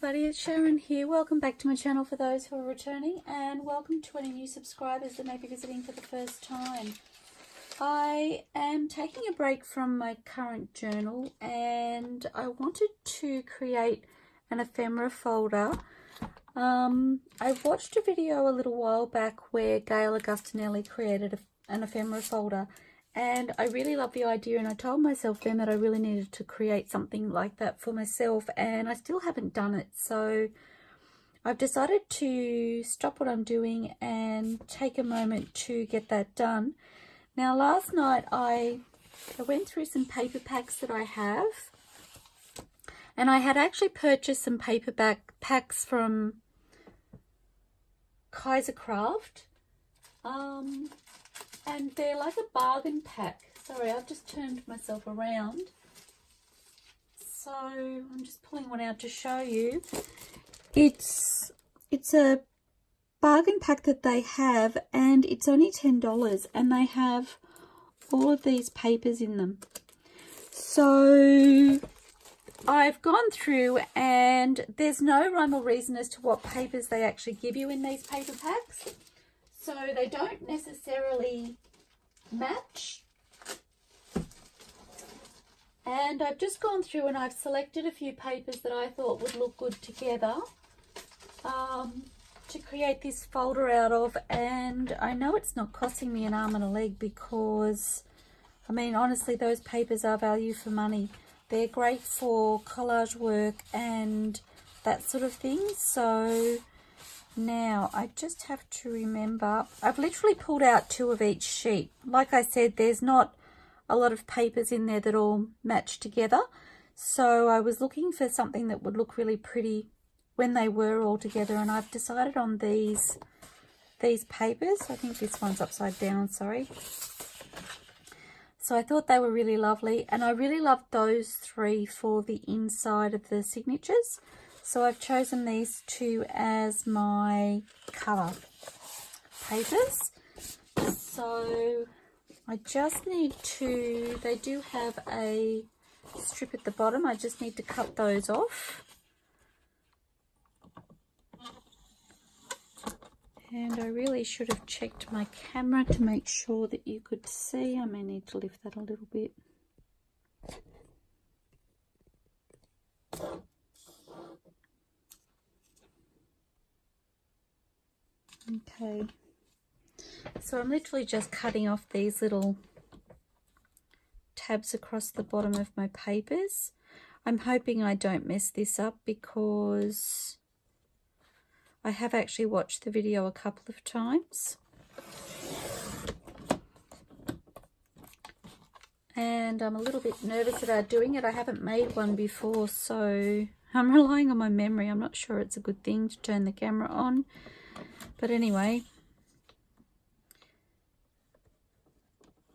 everybody, it's Sharon here. Welcome back to my channel for those who are returning, and welcome to any new subscribers that may be visiting for the first time. I am taking a break from my current journal and I wanted to create an ephemera folder. I watched a video a little while back where Gayle Agostinelli created an ephemera folder, and I really love the idea, and I told myself then that I really needed to create something like that for myself, and I still haven't done it. So I've decided to stop what I'm doing and take a moment to get that done. Now last night I went through some paper packs that I have, and I had actually purchased some paper packs from Kaisercraft, and they're like a bargain pack. Sorry, I've just turned myself around, so I'm just pulling one out to show you. It's a bargain pack that they have, and it's only $10, and they have all of these papers in them. So I've gone through, and there's no rhyme or reason as to what papers they actually give you in these paper packs. So they don't necessarily match. And I've just gone through and I've selected a few papers that I thought would look good together to create this folder out of. And I know it's not costing me an arm and a leg, because I mean, honestly, those papers are value for money. They're great for collage work and that sort of thing. So now I just have to remember, I've literally pulled out 2 of each sheet. Like I said, there's not a lot of papers in there that all match together. So I was looking for something that would look really pretty when they were all together, and I've decided on these papers. I think this one's upside down, sorry. So I thought they were really lovely, and I really loved those 3 for the inside of the signatures. So I've chosen these 2 as my cover papers. So I just need to, they do have a strip at the bottom. I just need to cut those off. And I really should have checked my camera to make sure that you could see. I may need to lift that a little bit. Okay, so I'm literally just cutting off these little tabs across the bottom of my papers. I'm hoping I don't mess this up, because I have actually watched the video a couple of times. And I'm a little bit nervous about doing it. I haven't made one before, so I'm relying on my memory. I'm not sure it's a good thing to turn the camera on. But anyway,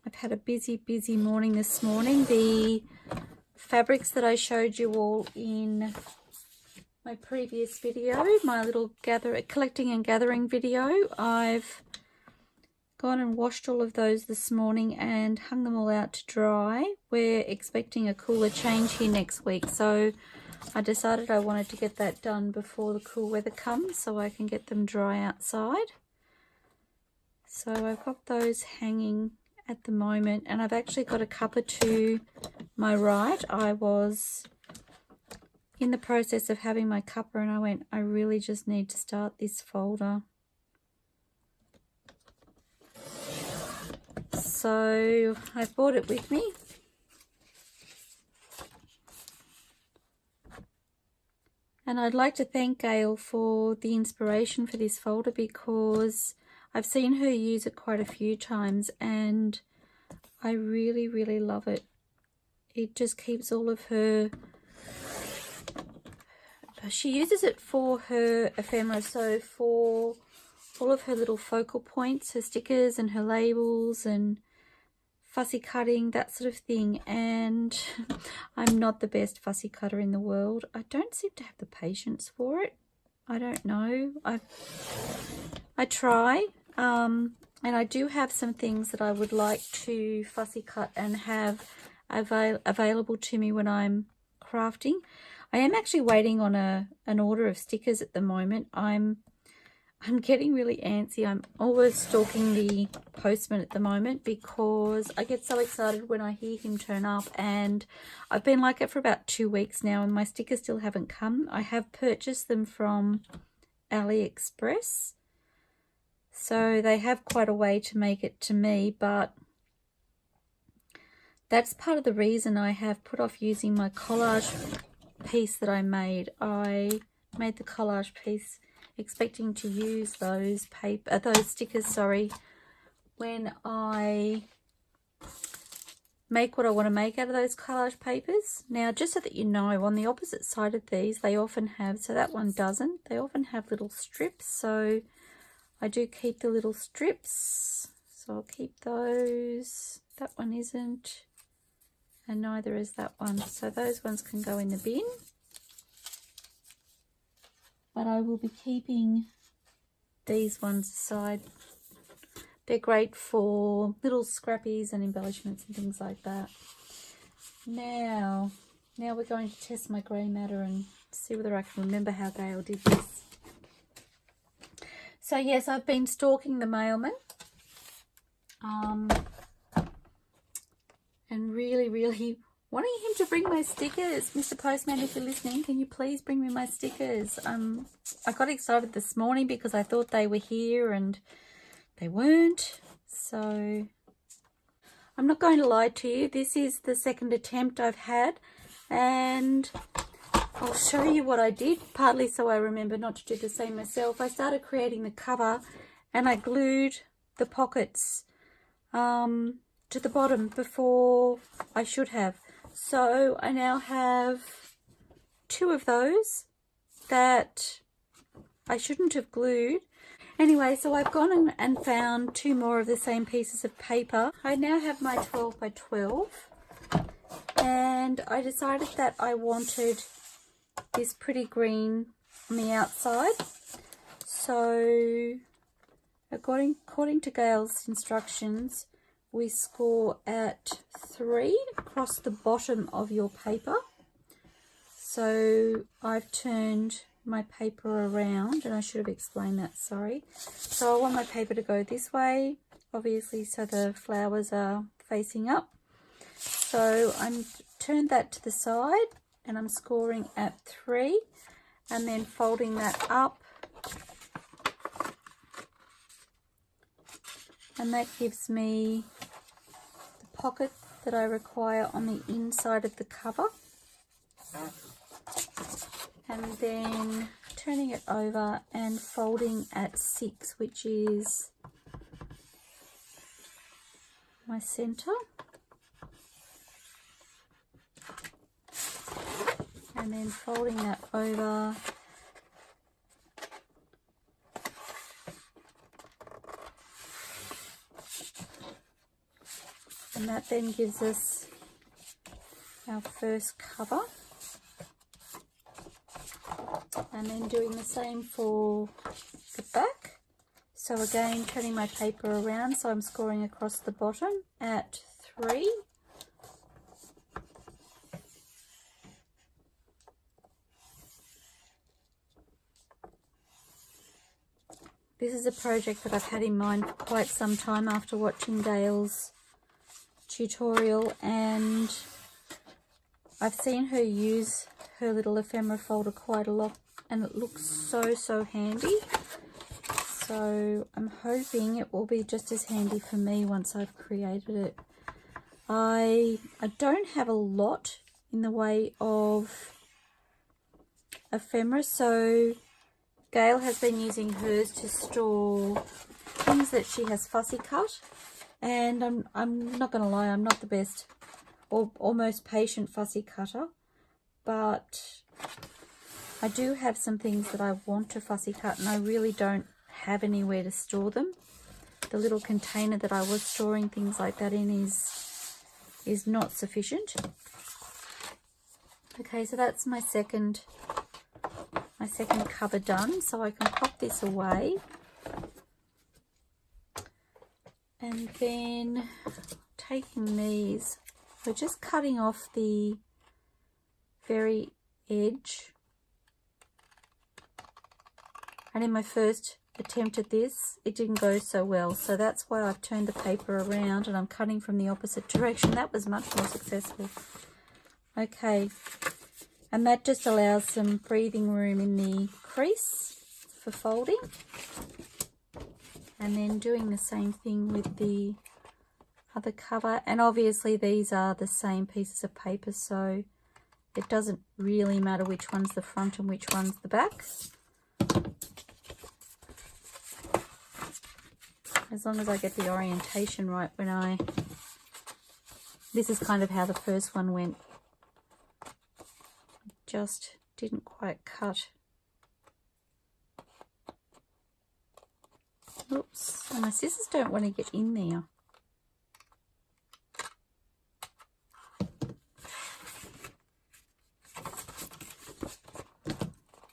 I've had a busy morning this morning. The fabrics that I showed you all in my previous video, my little collecting and gathering video, I've gone and washed all of those this morning and hung them all out to dry. We're expecting a cooler change here next week, so I decided I wanted to get that done before the cool weather comes so I can get them dry outside. So I've got those hanging at the moment, and I've actually got a cuppa to my right. I was in the process of having my cuppa, and I went, I really just need to start this folder. So I've brought it with me. And I'd like to thank Gayle for the inspiration for this folder, because I've seen her use it quite a few times and I really love it. It just keeps all of her, she uses it for her ephemera, so for all of her little focal points, her stickers and her labels and fussy cutting, that sort of thing. And I'm not the best fussy cutter in the world. I don't seem to have the patience for it. I don't know. I try, and I do have some things that I would like to fussy cut and have available to me when I'm crafting. I am actually waiting on an order of stickers at the moment. I'm getting really antsy. I'm always stalking the postman at the moment because I get so excited when I hear him turn up, and I've been like it for about 2 weeks now and my stickers still haven't come. I have purchased them from AliExpress, so they have quite a way to make it to me, but that's part of the reason I have put off using my collage piece that I made. I made the collage piece expecting to use those stickers, sorry, when I make what I want to make out of those collage papers. Now, just so that you know, on the opposite side of these, they often have, so that one doesn't, they often have little strips, so I do keep the little strips, so I'll keep those. That one isn't, and neither is that one, so those ones can go in the bin. But I will be keeping these ones aside. They're great for little scrappies and embellishments and things like that. Now we're going to test my grey matter and see whether I can remember how Gayle did this. So yes, I've been stalking the mailman. And really wanting him to bring my stickers. Mr. Postman, if you're listening, can you please bring me my stickers? I got excited this morning because I thought they were here and they weren't. So I'm not going to lie to you. This is the second attempt I've had, and I'll show you what I did, partly so I remember not to do the same myself. I started creating the cover and I glued the pockets to the bottom before I should have. So I now have 2 of those that I shouldn't have glued. Anyway, so I've gone and found 2 more of the same pieces of paper. I now have my 12 by 12, and I decided that I wanted this pretty green on the outside. So according to Gayle's instructions, we score at 3 across the bottom of your paper. So I've turned my paper around, and I should have explained that, sorry. So I want my paper to go this way, obviously, so the flowers are facing up. So I'm turned that to the side and I'm scoring at 3, and then folding that up, and that gives me the pocket that I require on the inside of the cover. And then turning it over and folding at 6, which is my center. And then folding that over and that then gives us our first cover. And then doing the same for the back. So again, turning my paper around, so I'm scoring across the bottom at 3. This is a project that I've had in mind for quite some time after watching Gayle's tutorial, and I've seen her use her little ephemera folder quite a lot, and it looks so handy. So I'm hoping it will be just as handy for me once I've created it. I don't have a lot in the way of ephemera, so Gayle has been using hers to store things that she has fussy cut, and I'm not going to lie, I'm not the best or most patient fussy cutter, but I do have some things that I want to fussy cut, and I really don't have anywhere to store them. The little container that I was storing things like that in is not sufficient. Okay, so that's my second cover done, so I can pop this away. And then taking these, we're just cutting off the very edge. And in my first attempt at this, it didn't go so well. So that's why I've turned the paper around and I'm cutting from the opposite direction. That was much more successful. Okay, and that just allows some breathing room in the crease for folding. And then doing the same thing with the other cover. And obviously these are the same pieces of paper, so it doesn't really matter which one's the front and which one's the back, as long as I get the orientation right when I... This is kind of how the first one went. Just didn't quite cut. Oops, and my scissors don't want to get in there.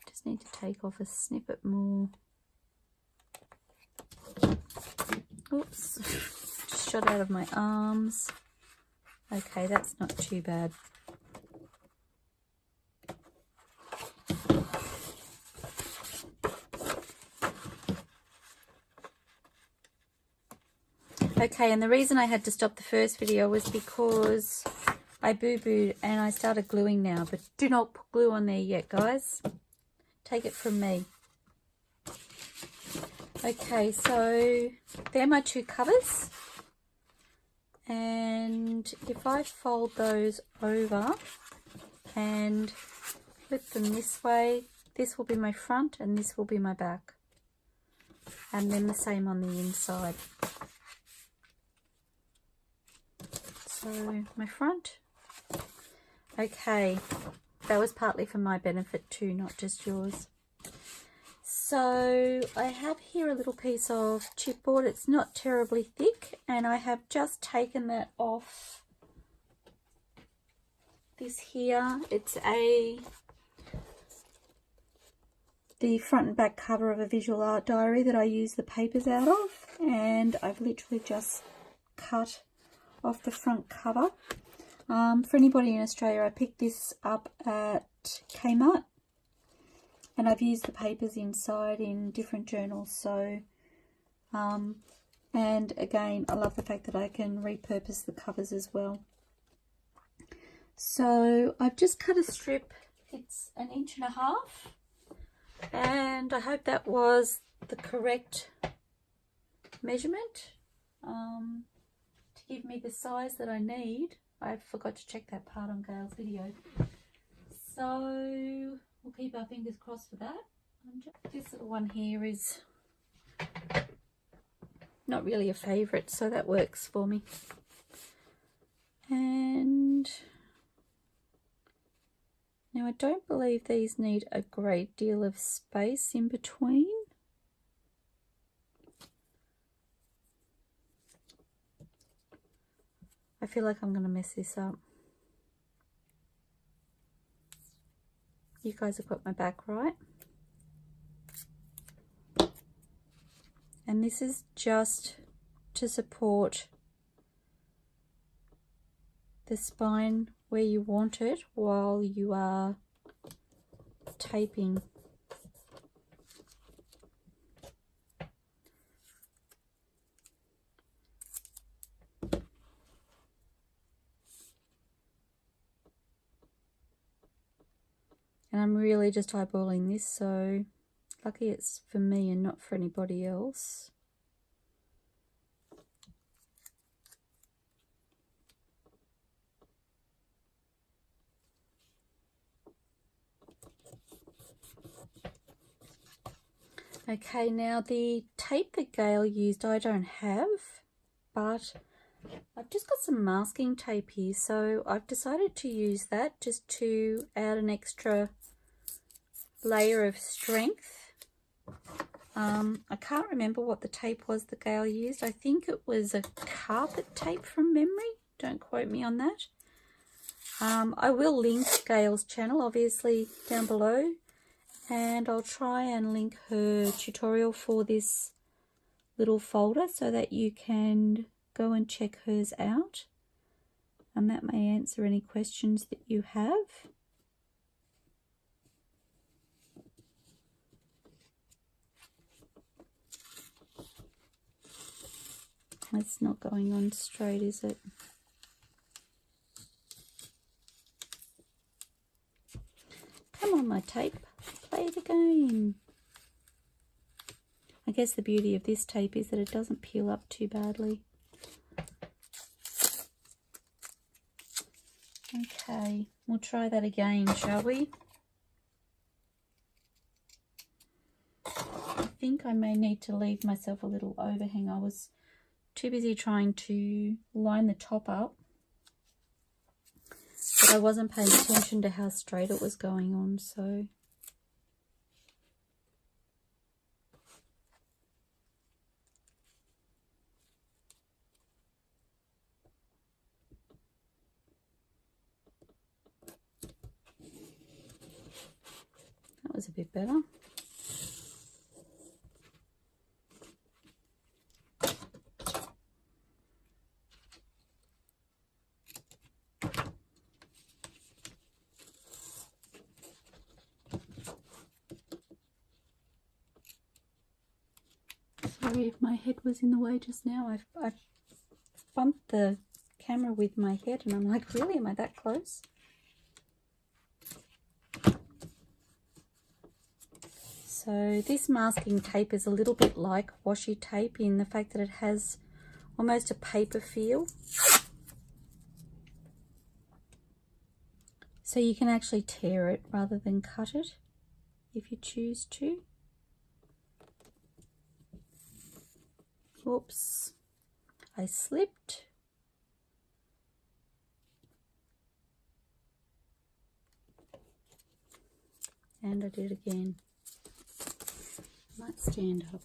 Just need to take off a snippet more. Oops, just shot out of my arms. Okay, that's not too bad. Okay, and the reason I had to stop the first video was because I boo-booed and I started gluing now, but do not put glue on there yet, guys. Take it from me. Okay, so they're my two covers, and if I fold those over and flip them this way, this will be my front and this will be my back, and then the same on the inside. So my front. Okay, that was partly for my benefit too, not just yours. So I have here a little piece of chipboard. It's not terribly thick, and I have just taken that off this here. It's the front and back cover of a visual art diary that I use the papers out of, and I've literally just cut off the front cover. For anybody in Australia, I picked this up at Kmart, and I've used the papers inside in different journals. So and again, I love the fact that I can repurpose the covers as well. So I've just cut a strip. It's 1.5 inches, and I hope that was the correct measurement to give me the size that I need. I forgot to check that part on Gayle's video, so we'll keep our fingers crossed for that. This little one here is not really a favourite, so that works for me. And now I don't believe these need a great deal of space in between. I feel like I'm going to mess this up. You guys have got my back, right? And this is just to support the spine where you want it while you are taping. And I'm really just eyeballing this, so lucky it's for me and not for anybody else. Okay, now the tape that Gayle used I don't have, but I've just got some masking tape here, so I've decided to use that just to add an extra layer of strength. I can't remember what the tape was that Gayle used. I think it was a carpet tape from memory. Don't quote me on that. I will link Gayle's channel obviously down below, and I'll try and link her tutorial for this little folder so that you can go and check hers out, and that may answer any questions that you have. It's not going on straight, is it? Come on, my tape. Play the game. I guess the beauty of this tape is that it doesn't peel up too badly. Okay, we'll try that again, shall we? I think I may need to leave myself a little overhang. I was too busy trying to line the top up, but I wasn't paying attention to how straight it was going on, so that was a bit better. Sorry if my head was in the way just now. I bumped the camera with my head and I'm like, really? Am I that close? So this masking tape is a little bit like washi tape in the fact that it has almost a paper feel. So you can actually tear it rather than cut it if you choose to. Oops, I slipped. And I did it again. Might stand up.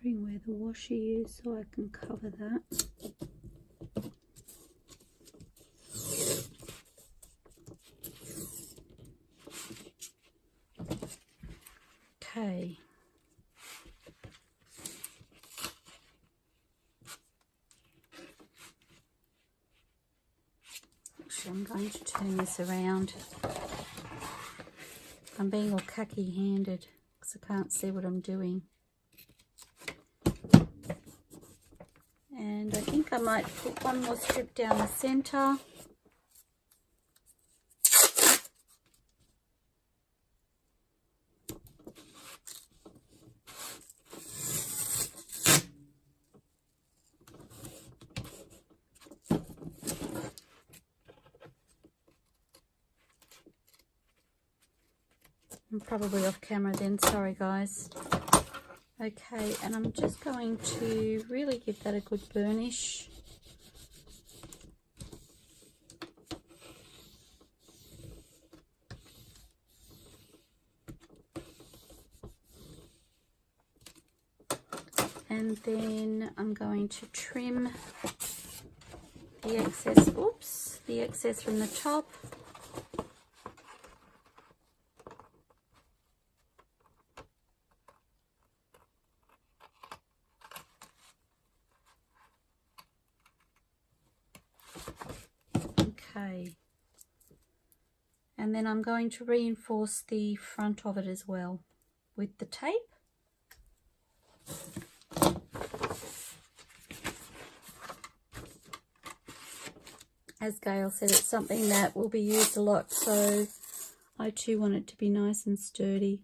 Wondering where the washi is so I can cover that. Okay. Actually, I'm going to turn this around. I'm being all khaki-handed because I can't see what I'm doing. And I think I might put one more strip down the center. I'm probably off camera then, sorry guys. Okay, and I'm just going to really give that a good burnish. And then I'm going to trim the excess, oops, the excess from the top. Okay, and then I'm going to reinforce the front of it as well with the tape. As Gayle said, it's something that will be used a lot, so I too want it to be nice and sturdy.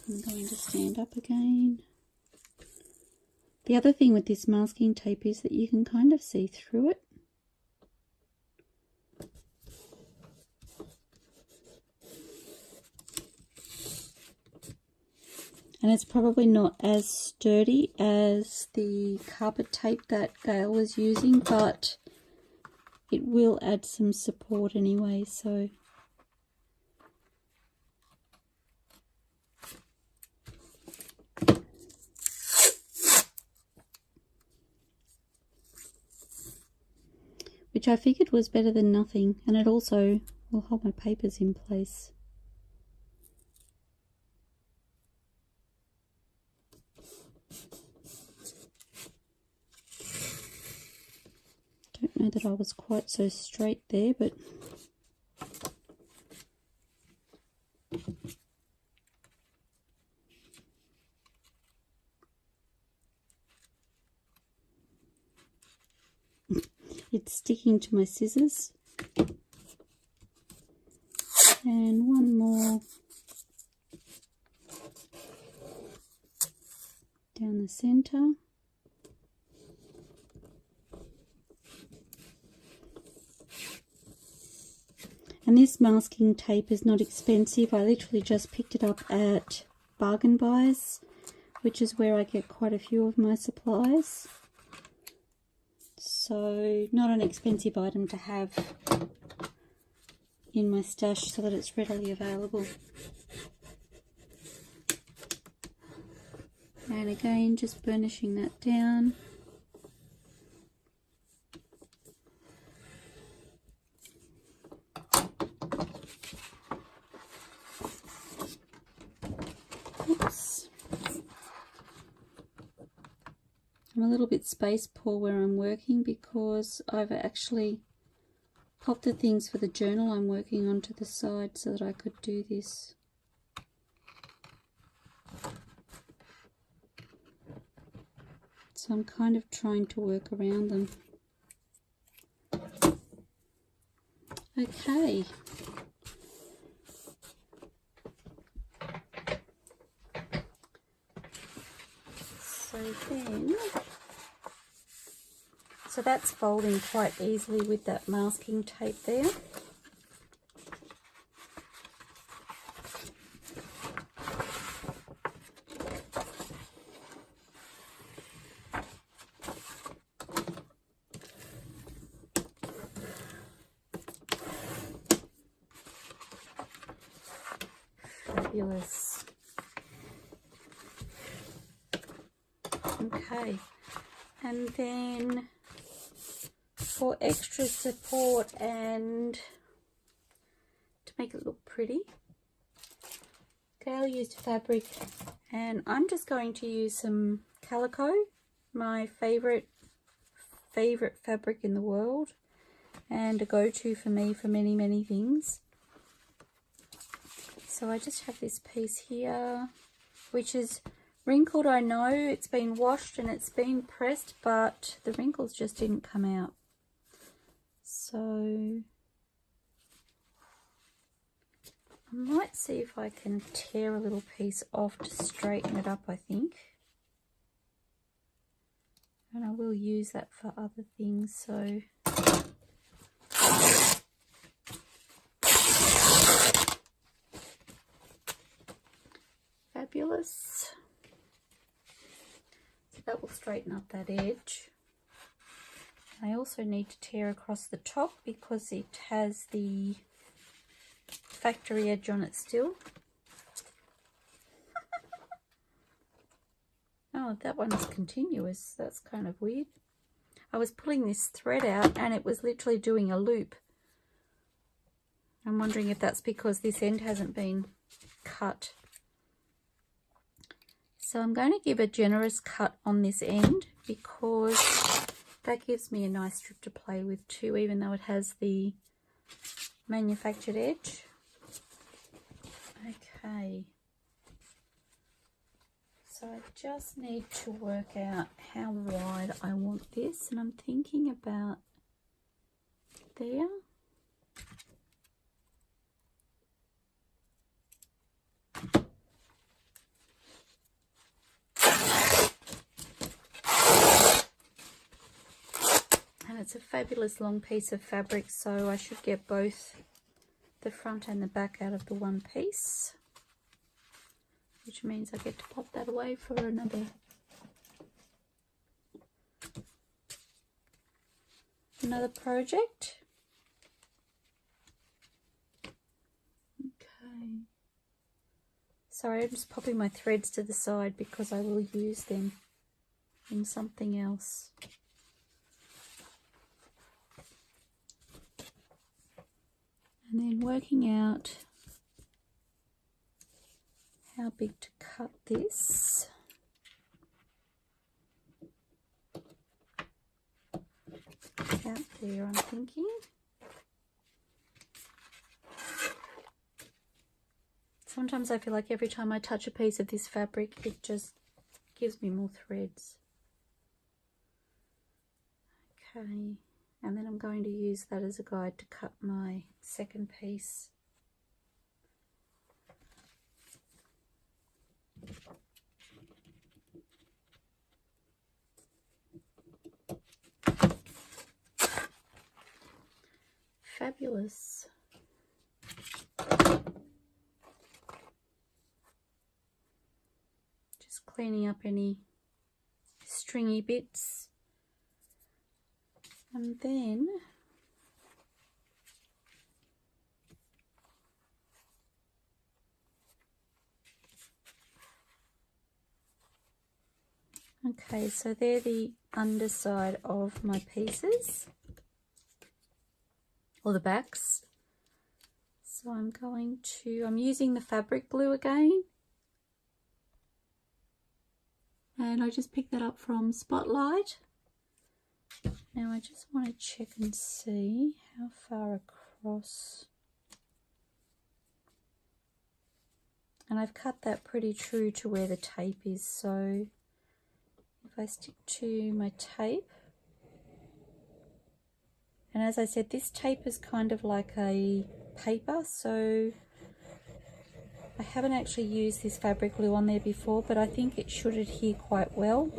I'm going to stand up again. The other thing with this masking tape is that you can kind of see through it. And it's probably not as sturdy as the carpet tape that Gayle was using, but it will add some support anyway, so. Which I figured was better than nothing, and it also will hold my papers in place. don't know that I was quite so straight there, but it's sticking to my scissors. And one more down the center. And this masking tape is not expensive. I literally just picked it up at Bargain Buys, which is where I get quite a few of my supplies. So not an expensive item to have in my stash so that it's readily available. And again, just burnishing that down. Oops. I'm a little bit space poor where I'm working because I've actually popped the things for the journal I'm working on to the side so that I could do this. So I'm kind of trying to work around them. Okay. So that's folding quite easily with that masking tape there. Fabulous. Okay, and then for extra support and to make it look pretty, Gayle used fabric, and I'm just going to use some calico, my favorite fabric in the world, and a go-to for me for many things. So I just have this piece here, which is wrinkled. I know it's been washed and it's been pressed, but the wrinkles just didn't come out. So I might see if I can tear a little piece off to straighten it up, I think. And I will use that for other things, so fabulous. So that will straighten up that edge. I also need to tear across the top because it has the factory edge on it still. Oh, that one's continuous. That's kind of weird. I was pulling this thread out and it was literally doing a loop. I'm wondering if that's because this end hasn't been cut. So I'm going to give a generous cut on this end because that gives me a nice strip to play with too, even though it has the manufactured edge. Okay. So I just need to work out how wide I want this, and I'm thinking about there. And it's a fabulous long piece of fabric, so I should get both the front and the back out of the one piece, which means I get to pop that away for another project. Okay. Sorry, I'm just popping my threads to the side because I will use them in something else. And then working out how big to cut this. out there, I'm thinking. Sometimes I feel like every time I touch a piece of this fabric, it just gives me more threads. Okay, and then I'm going to use that as a guide to cut my second piece. Fabulous. Just cleaning up any stringy bits. And then okay, so they're the underside of my pieces, or the backs. So I'm using the fabric glue again, and I just picked that up from Spotlight. Now I just want to check and see how far across, and I've cut that pretty true to where the tape is, so if I stick to my tape, and as I said, this tape is kind of like a paper, so I haven't actually used this fabric glue on there before, but I think it should adhere quite well.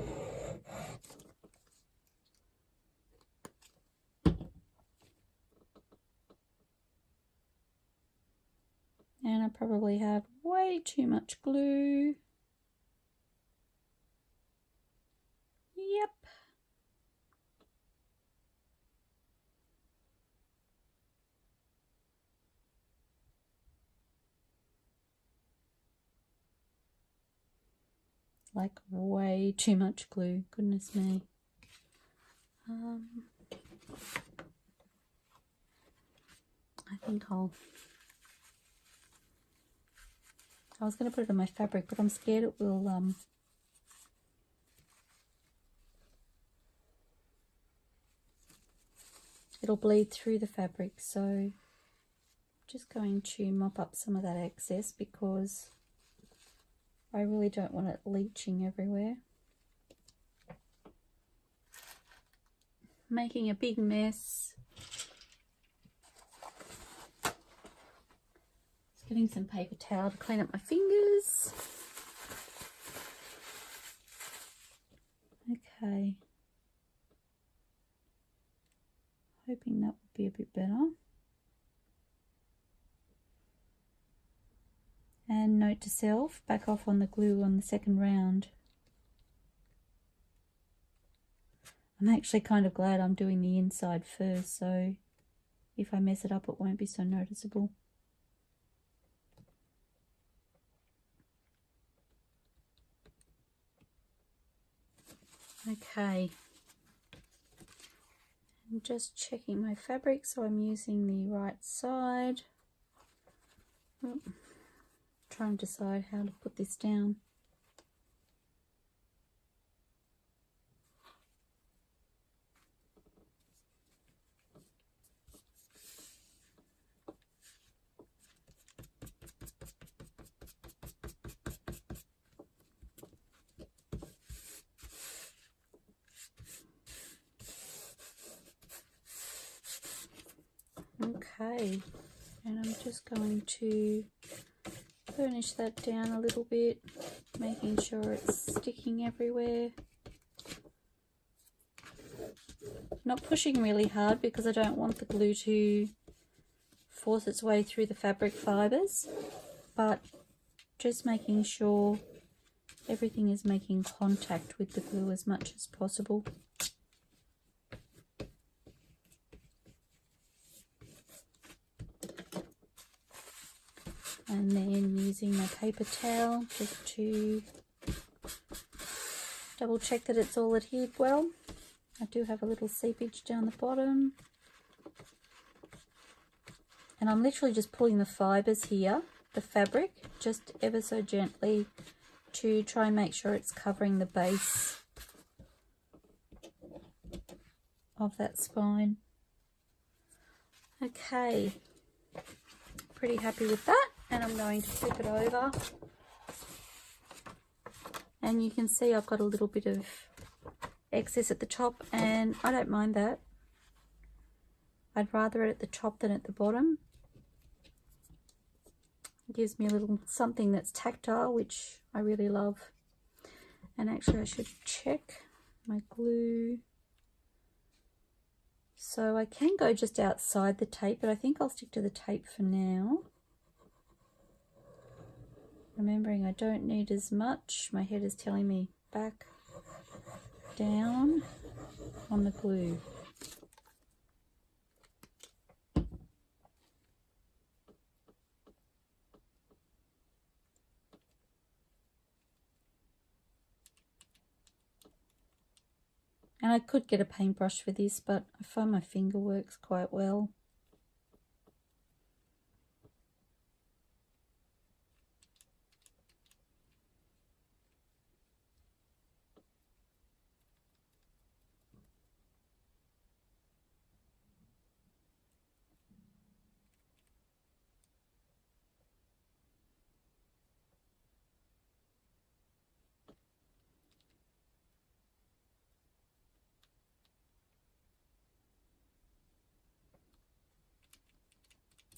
And I probably have way too much glue. Yep. Like way too much glue, goodness me. I think I was going to put it on my fabric, but I'm scared it will it'll bleed through the fabric, so I'm just going to mop up some of that excess because I really don't want it leaching everywhere. Making a big mess. Getting some paper towel to clean up my fingers. Okay. Hoping that would be a bit better. And note to self, back off on the glue on the second round. I'm actually kind of glad I'm doing the inside first, so if I mess it up it won't be so noticeable. Okay, I'm just checking my fabric, so I'm using the right side. Oh, trying to decide how to put this down. Okay, and I'm just going to burnish that down a little bit, making sure it's sticking everywhere. Not pushing really hard because I don't want the glue to force its way through the fabric fibres, but just making sure everything is making contact with the glue as much as possible. And then using my paper towel just to double check that it's all adhered well. I do have a little seepage down the bottom. And I'm literally just pulling the fibres here, the fabric, just ever so gently to try and make sure it's covering the base of that spine. Okay, pretty happy with that, and I'm going to flip it over, and you can see I've got a little bit of excess at the top, and I don't mind that. I'd rather it at the top than at the bottom. It gives me a little something that's tactile, which I really love. And actually I should check my glue. So I can go just outside the tape, but I think I'll stick to the tape for now. Remembering I don't need as much. My head is telling me back down on the glue. And I could get a paintbrush for this, but I find my finger works quite well.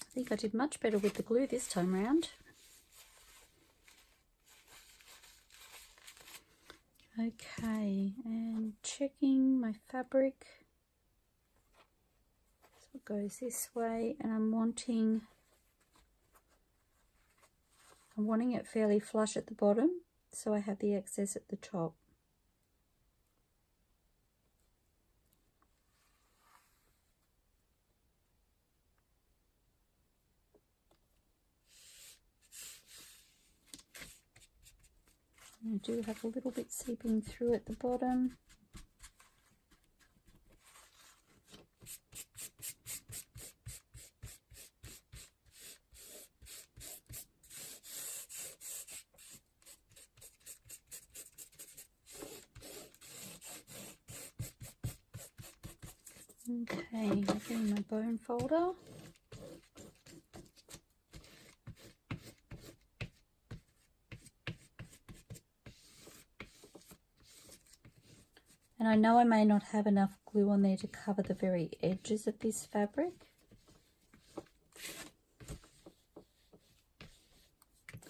I think I did much better with the glue this time round. Okay, and checking my fabric. So it goes this way, and I'm wanting it fairly flush at the bottom, so I have the excess at the top. I do have a little bit seeping through at the bottom. Okay, getting my bone folder. And I know I may not have enough glue on there to cover the very edges of this fabric.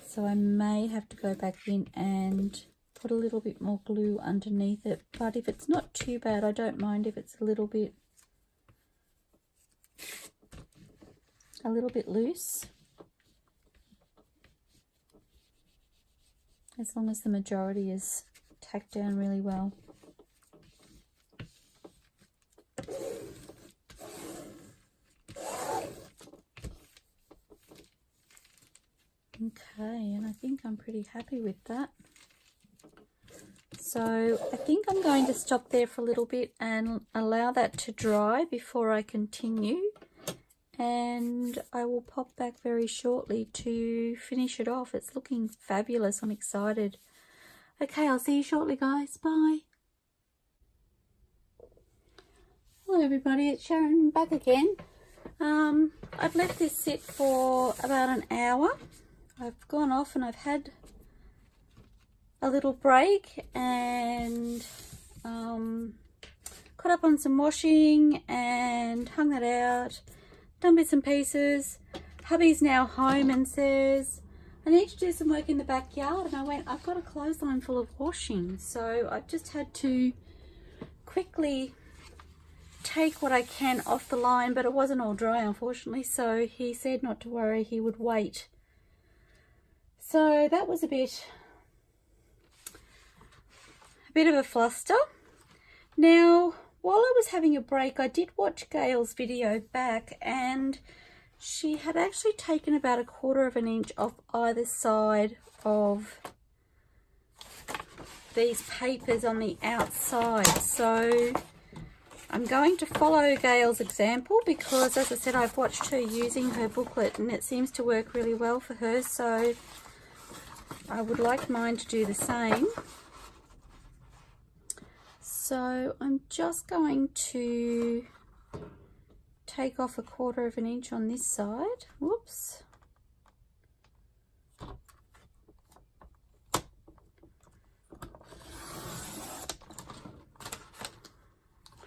So I may have to go back in and put a little bit more glue underneath it. But if it's not too bad, I don't mind if it's a little bit loose. As long as the majority is tacked down really well. Okay, and I think I'm pretty happy with that. So I think I'm going to stop there for a little bit and allow that to dry before I continue. And I will pop back very shortly to finish it off. It's looking fabulous. I'm excited. Okay, I'll see you shortly, guys. Bye. Hello everybody, it's Sharon back again. I've left this sit for about an hour. I've gone off and I've had a little break and caught up on some washing and hung that out, done bits and pieces. Hubby's now home and says, I need to do some work in the backyard, and I went, I've got a clothesline full of washing, so I just had to quickly take what I can off the line, but it wasn't all dry unfortunately, so he said not to worry, he would wait. So that was a bit of a fluster. Now, while I was having a break, I did watch Gayle's video back, and she had actually taken about 1/4 of an inch off either side of these papers on the outside. So I'm going to follow Gayle's example because, as I said, I've watched her using her booklet and it seems to work really well for her, so I would like mine to do the same. So I'm just going to take off 1/4 inch on this side. Whoops.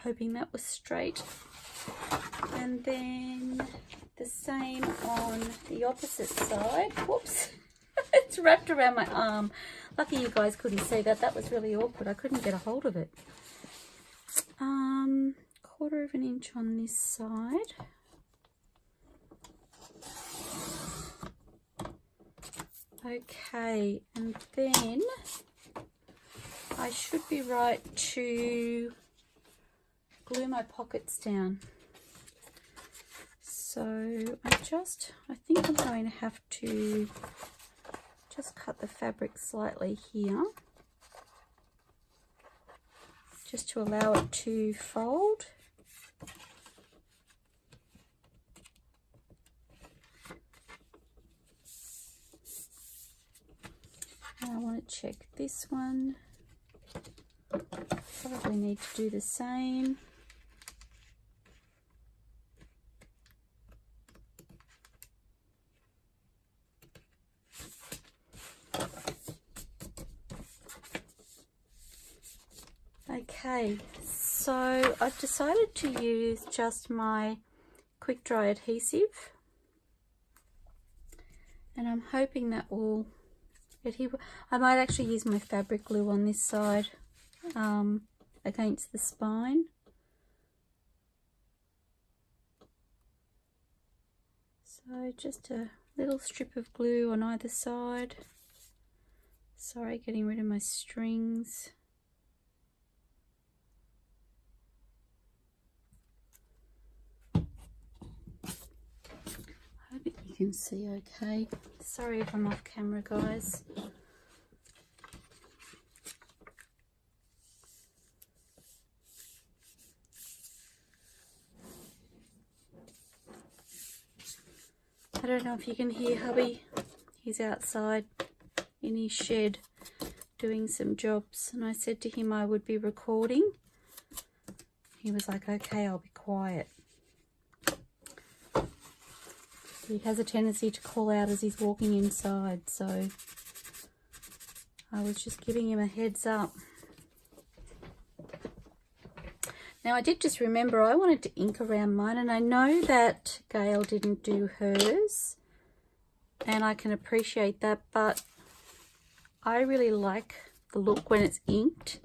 Hoping that was straight. And then the same on the opposite side. Whoops. It's wrapped around my arm. Lucky you guys couldn't see that. That was really awkward. I couldn't get a hold of it. 1/4 inch on this side. Okay, and then I should be right to glue my pockets down. So I think I'm going to have to just cut the fabric slightly here, just to allow it to fold. And I want to check this one. Probably need to do the same. Okay, so I've decided to use just my quick dry adhesive, and I'm hoping that will adhere. I might actually use my fabric glue on this side against the spine. So just a little strip of glue on either side. Sorry, getting rid of my strings. You can see okay. Sorry if I'm off camera, guys. I don't know if you can hear hubby. He's outside in his shed doing some jobs, and I said to him I would be recording. He was like, okay, I'll be quiet. He has a tendency to call out as he's walking inside, so I was just giving him a heads up. Now I did just remember I wanted to ink around mine, and I know that Gayle didn't do hers, and I can appreciate that, but I really like the look when it's inked,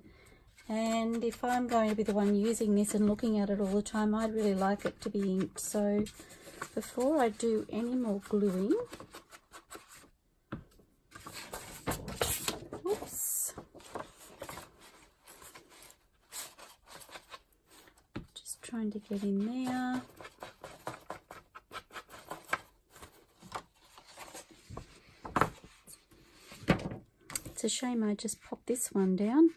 and if I'm going to be the one using this and looking at it all the time, I'd really like it to be inked. So before I do any more gluing, oops, just trying to get in there. It's a shame I just popped this one down.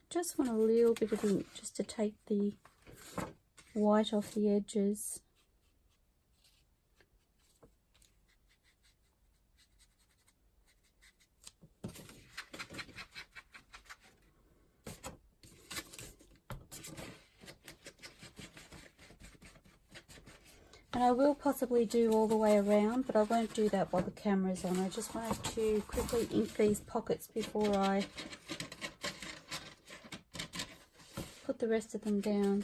Just want a little bit of ink just to take the white off the edges. And I will possibly do all the way around, but I won't do that while the camera's on. I just wanted to quickly ink these pockets before I put the rest of them down.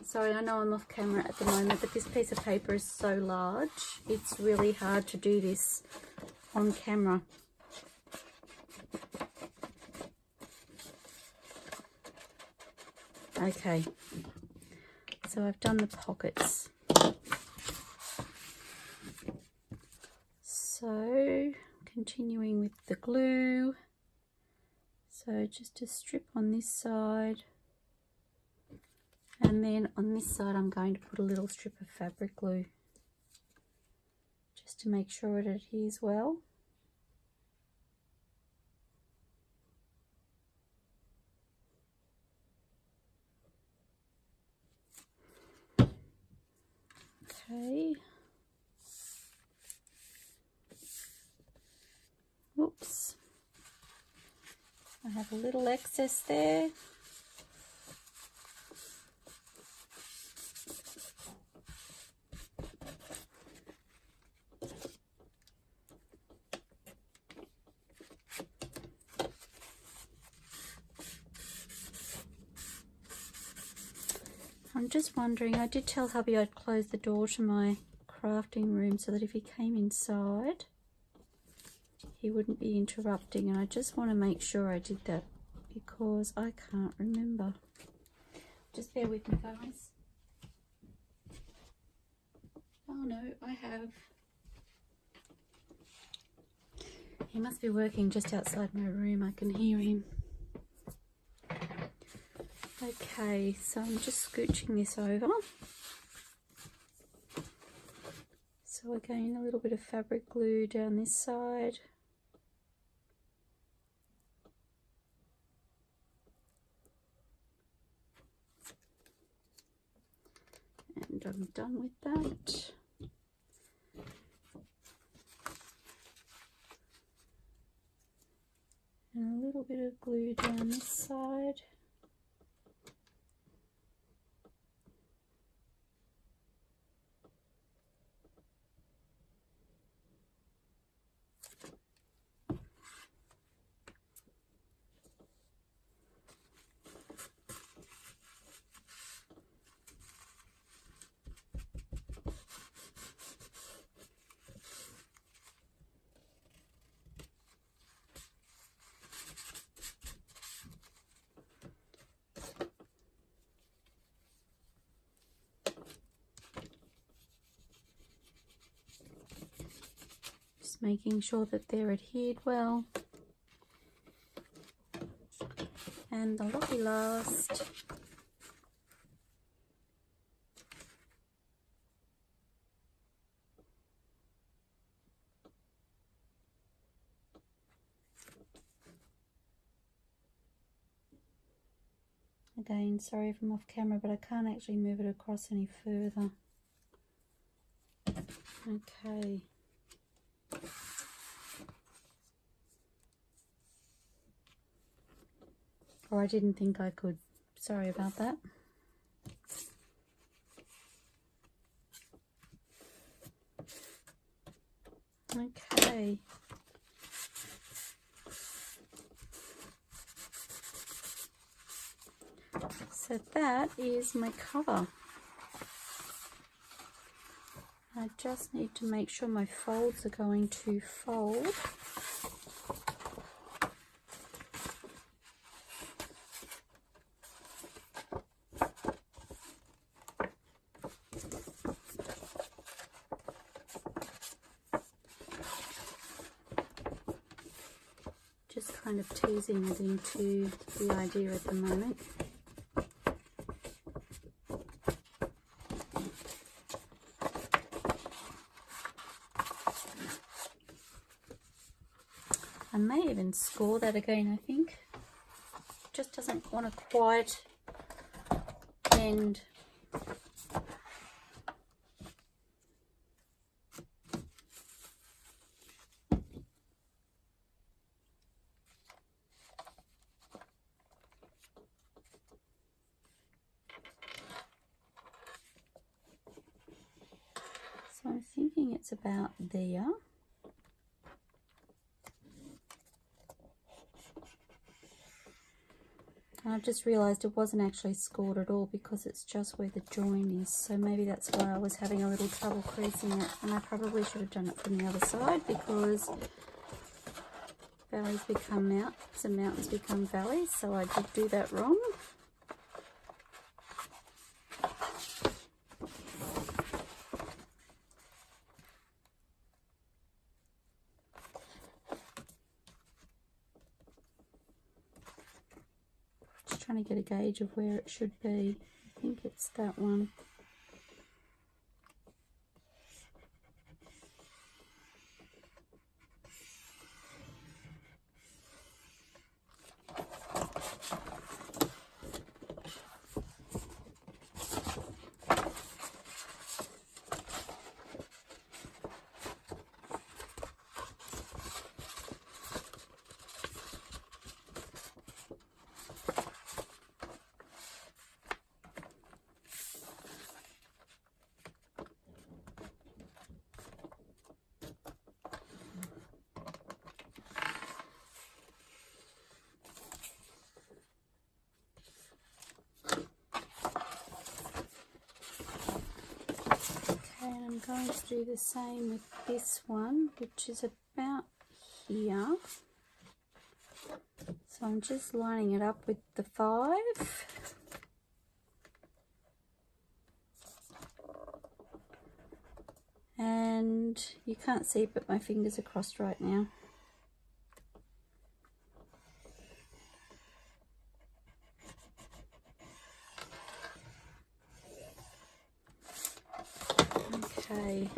Sorry, I know I'm off camera at the moment, but this piece of paper is so large, it's really hard to do this on camera. Okay, so I've done the pockets. So continuing with the glue, so just a strip on this side, and then on this side I'm going to put a little strip of fabric glue just to make sure it adheres well. Okay. Oops. I have a little excess there. I'm just wondering, I did tell hubby I'd close the door to my crafting room so that if he came inside he wouldn't be interrupting, and I just want to make sure I did that because I can't remember. Just bear with me, guys. Oh no, I have. He must be working just outside my room. I can hear him. Okay, so I'm just scooching this over. So again, a little bit of fabric glue down this side. And I'm done with that. And a little bit of glue down this side. Making sure that they're adhered well. And the lucky last. Again, sorry if I'm off camera, but I can't actually move it across any further. Okay. Or I didn't think I could. Sorry about that. Okay. So that is my cover. I just need to make sure my folds are going to fold. Just kind of teasing it into the idea at the moment. I may even score that again, I think. Just doesn't want to quite bend. So I'm thinking it's about there. And I've just realised it wasn't actually scored at all because it's just where the join is. So maybe that's why I was having a little trouble creasing it. And I probably should have done it from the other side because valleys become mountains and mountains become valleys. So I did do that wrong. Trying to get a gauge of where it should be. I think it's that one. I'm going to do the same with this one, which is about here. So I'm just lining it up with the 5. And you can't see it, but my fingers are crossed right now. Okay.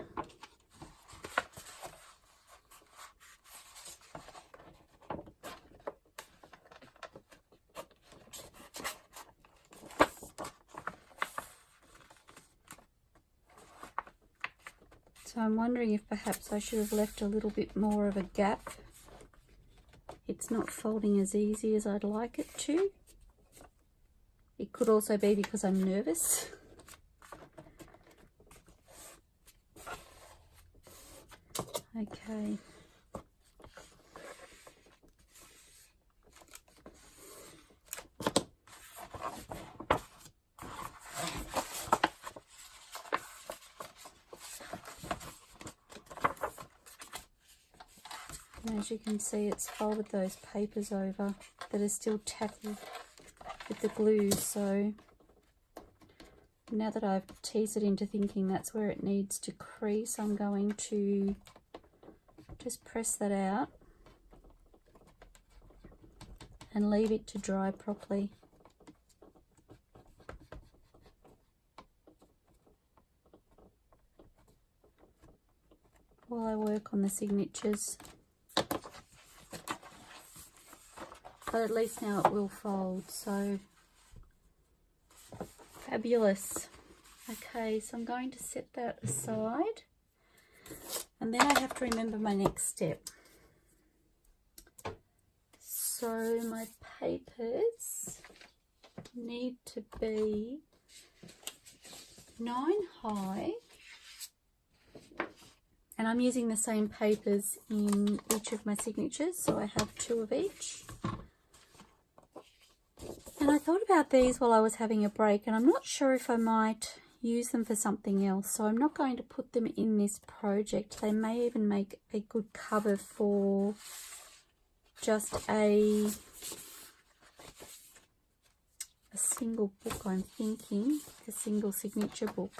So I'm wondering if perhaps I should have left a little bit more of a gap. It's not folding as easy as I'd like it to. It could also be because I'm nervous. Okay. And as you can see, it's folded those papers over that are still tackled with the glue. So now that I've teased it into thinking that's where it needs to crease, I'm going to just press that out and leave it to dry properly. While I work on the signatures. But at least now it will fold, so fabulous. Okay, so I'm going to set that aside. And then I have to remember my next step. So my papers need to be 9 high. And I'm using the same papers in each of my signatures, so I have 2 of each. And I thought about these while I was having a break, and I'm not sure if I might use them for something else, so I'm not going to put them in this project. They may even make a good cover for just a single book. I'm thinking a single signature book,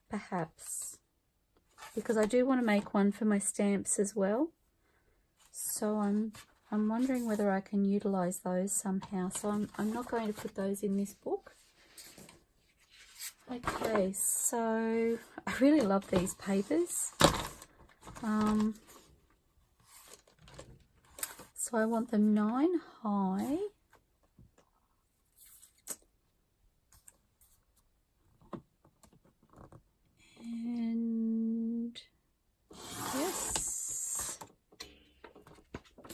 perhaps, because I do want to make one for my stamps as well. So I'm wondering whether I can utilize those somehow. So I'm not going to put those in this book. Okay, so I really love these papers. So I want them 9 high. And yes,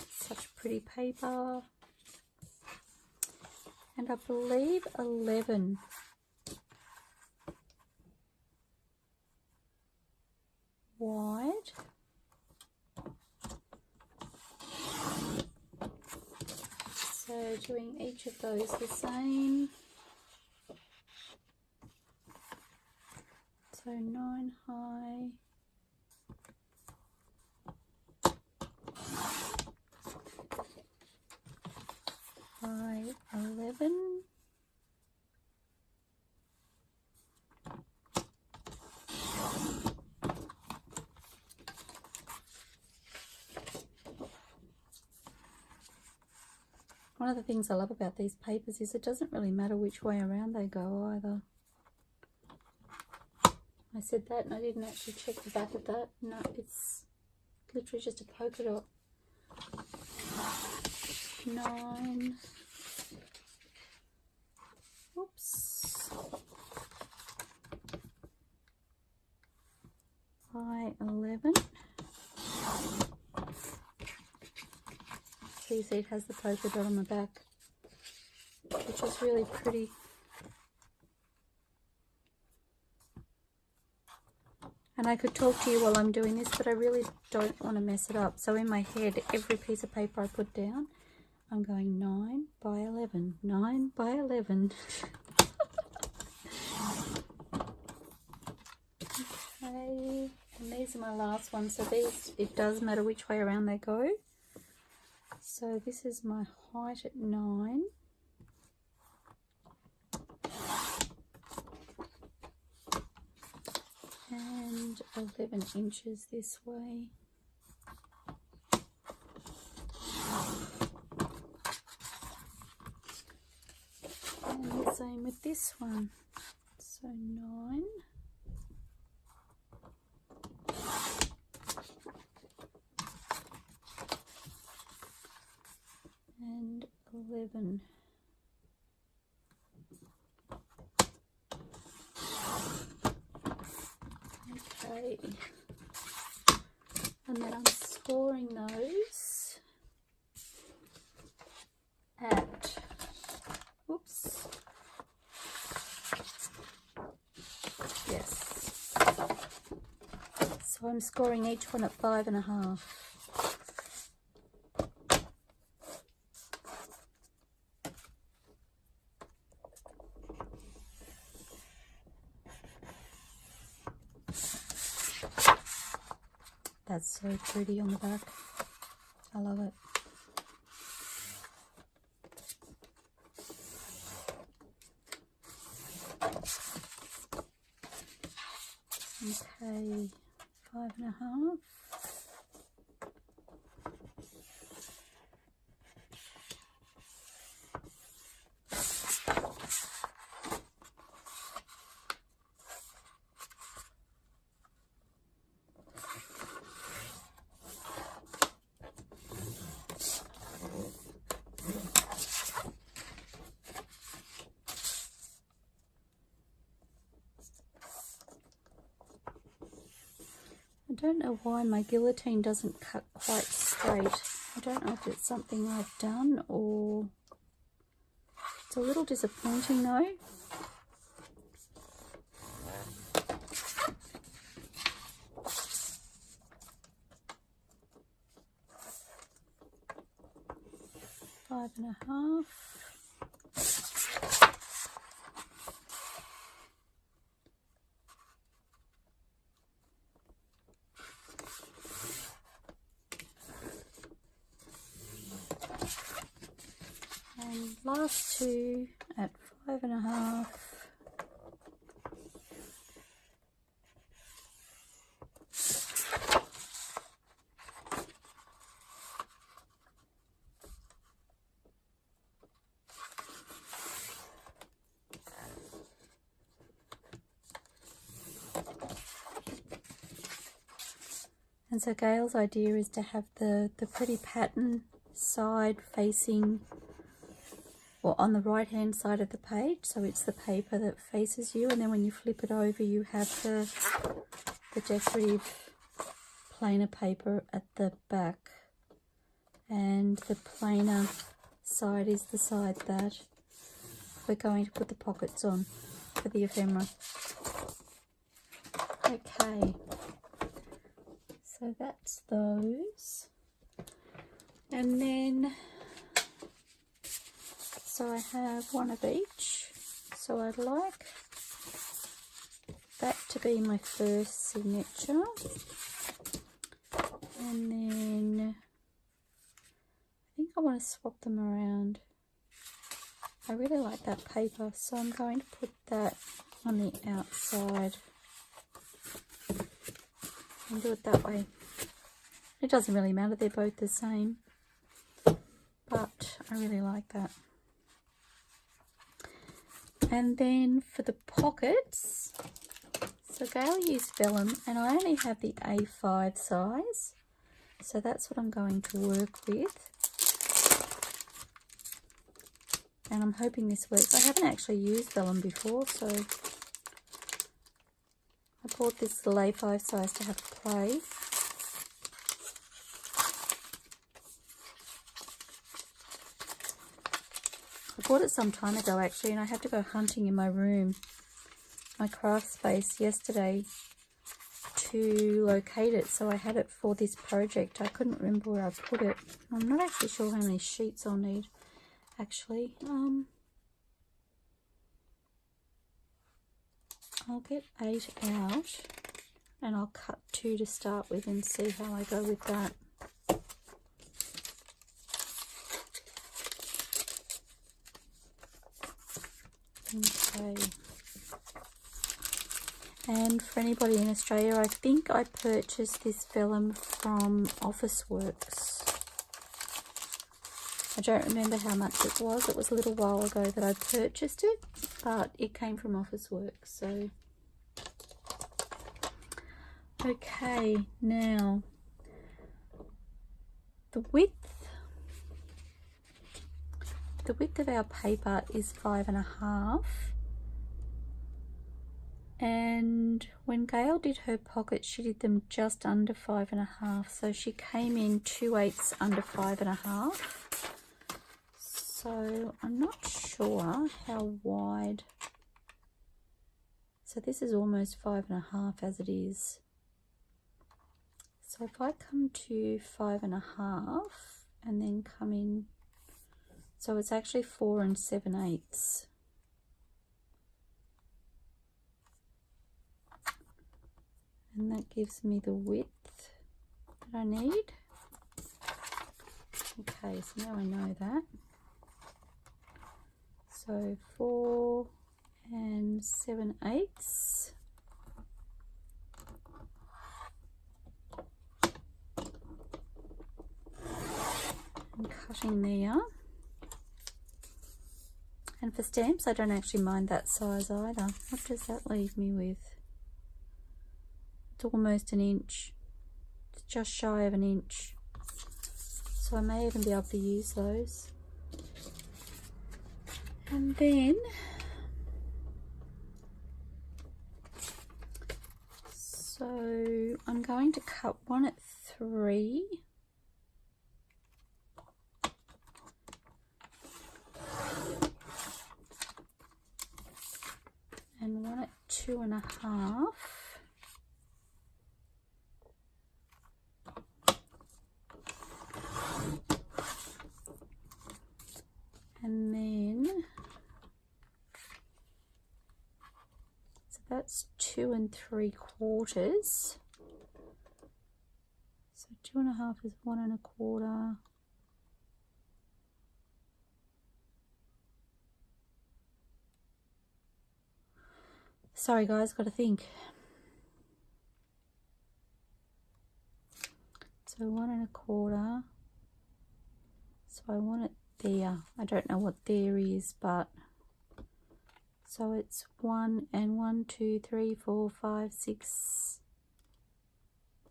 such pretty paper. And I believe 11. Wide. So doing each of those the same. So 9 high. By 11. One of the things I love about these papers is it doesn't really matter which way around they go either. I said that and I didn't actually check the back of that. No, it's literally just a polka dot. 9. Oops. By 11. So you see it has the polka dot on the back, which is really pretty. And I could talk to you while I'm doing this, but I really don't want to mess it up. So in my head, every piece of paper I put down, I'm going 9 by 11, 9 by 11. these are my last ones. So these, it does matter which way around they go. So this is my height at 9. And 11 inches this way. And the same with this one. So 9. And 11. Okay. And then I'm scoring those at, whoops, yes. So I'm scoring each one at 5.5. That's so pretty on the back. I love it. Okay, 5.5. I don't know why my guillotine doesn't cut quite straight. I don't know if it's something I've done or it's a little disappointing though. Five and a half. And last two at 5.5. And so Gayle's idea is to have the pretty pattern side facing, or on the right hand side of the page, so it's the paper that faces you, and then when you flip it over you have the decorative plainer paper at the back, and the plainer side is the side that we're going to put the pockets on for the ephemera. Okay, so that's those, and then so I have one of each. So I'd like that to be my first signature, and then I think I want to swap them around. I really like that paper, so I'm going to put that on the outside and do it that way. It doesn't really matter, they're both the same, but I really like that. And then for the pockets, so Gayle used vellum, and I only have the A5 size, so that's what I'm going to work with. And I'm hoping this works. I haven't actually used vellum before, so I bought this little A5 size to have a play. I bought it some time ago actually, and I had to go hunting in my room, my craft space, yesterday to locate it, so I had it for this project. I couldn't remember where I put it. I'm not actually sure how many sheets I'll need actually. I'll get 8 out and I'll cut 2 to start with and see how I go with that. Okay. And for anybody in Australia, I think I purchased this vellum from Officeworks. I don't remember how much it was. It was a little while ago that I purchased it, but it came from Officeworks. So, okay, now the width of our paper is 5.5. And when Gayle did her pockets, she did them just under 5.5. So she came in 2/8 under 5.5. So I'm not sure how wide. So this is almost 5.5 as it is. So if I come to 5.5 and then come in, so it's actually 4 7/8. And that gives me the width that I need. Okay, so now I know that. So 4 7/8. And cutting there. And for stamps, I don't actually mind that size either. What does that leave me with? It's almost an inch. It's just shy of an inch. So I may even be able to use those. And then, so I'm going to cut one at 3. And one at 2.5. And then, so that's 2 3/4. So 2.5 is 1 1/4. Sorry guys, got to think. So 1 1/4. So I want it there. I don't know what there is, but so it's 1 and 1 2 3 4 5 6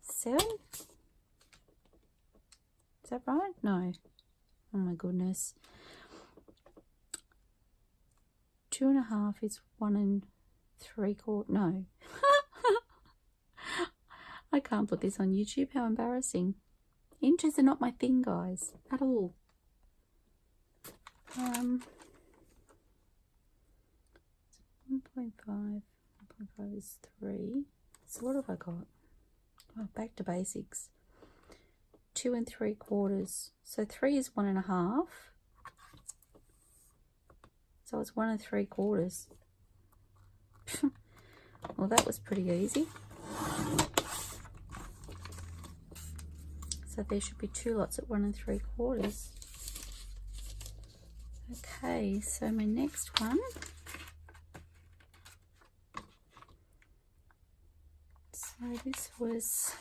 7. Is that right? No. Oh my goodness. 2.5 is 1 3/4. No. I can't put this on YouTube. How embarrassing. Inches are not my thing, guys, at all. 1.5 is 3. So what have I got? Oh, back to basics. 2 3/4. So 3 is 1.5. So it's 1 3/4. Well, that was pretty easy. So there should be 2 lots at 1 3/4. Okay, so my next one. So this was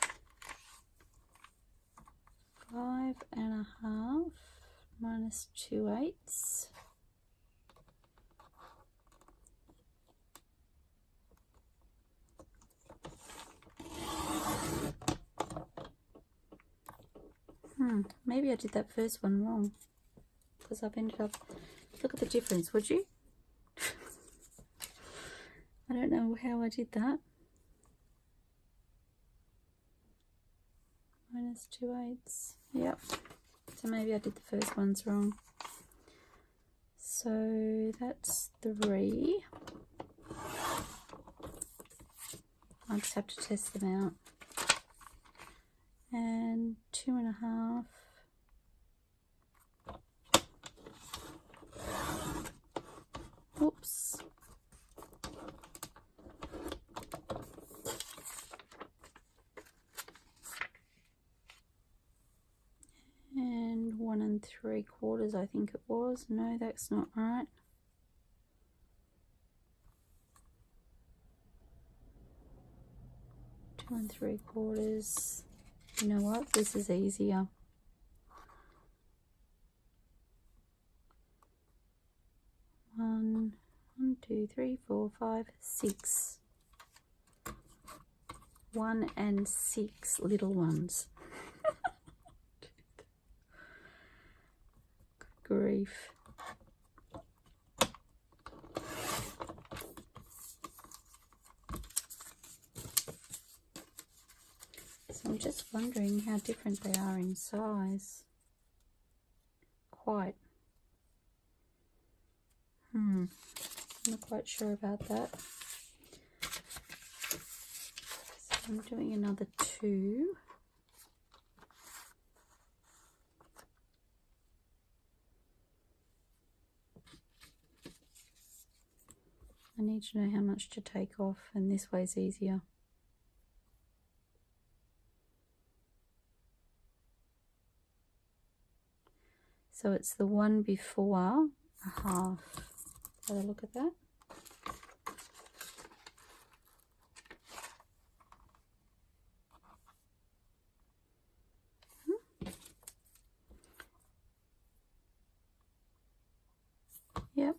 5.5 minus 2/8. Maybe I did that first one wrong, because I've ended up, look at the difference, would you? I don't know how I did that. Minus 2/8. Yep. So maybe I did the first ones wrong. So that's 3. I just have to test them out. And 2.5. Oops. 3/4, I think it was. No, that's not right. 2 3/4. You know what? This is easier. 1, 2, 3, 4, 5, 6. 1 and 6 little ones. Good grief. So I'm just wondering how different they are in size. Quite. I'm not quite sure about that. So I'm doing another 2. I need to know how much to take off, and this way's easier. So it's the one before a half. Have a look at that. Yep.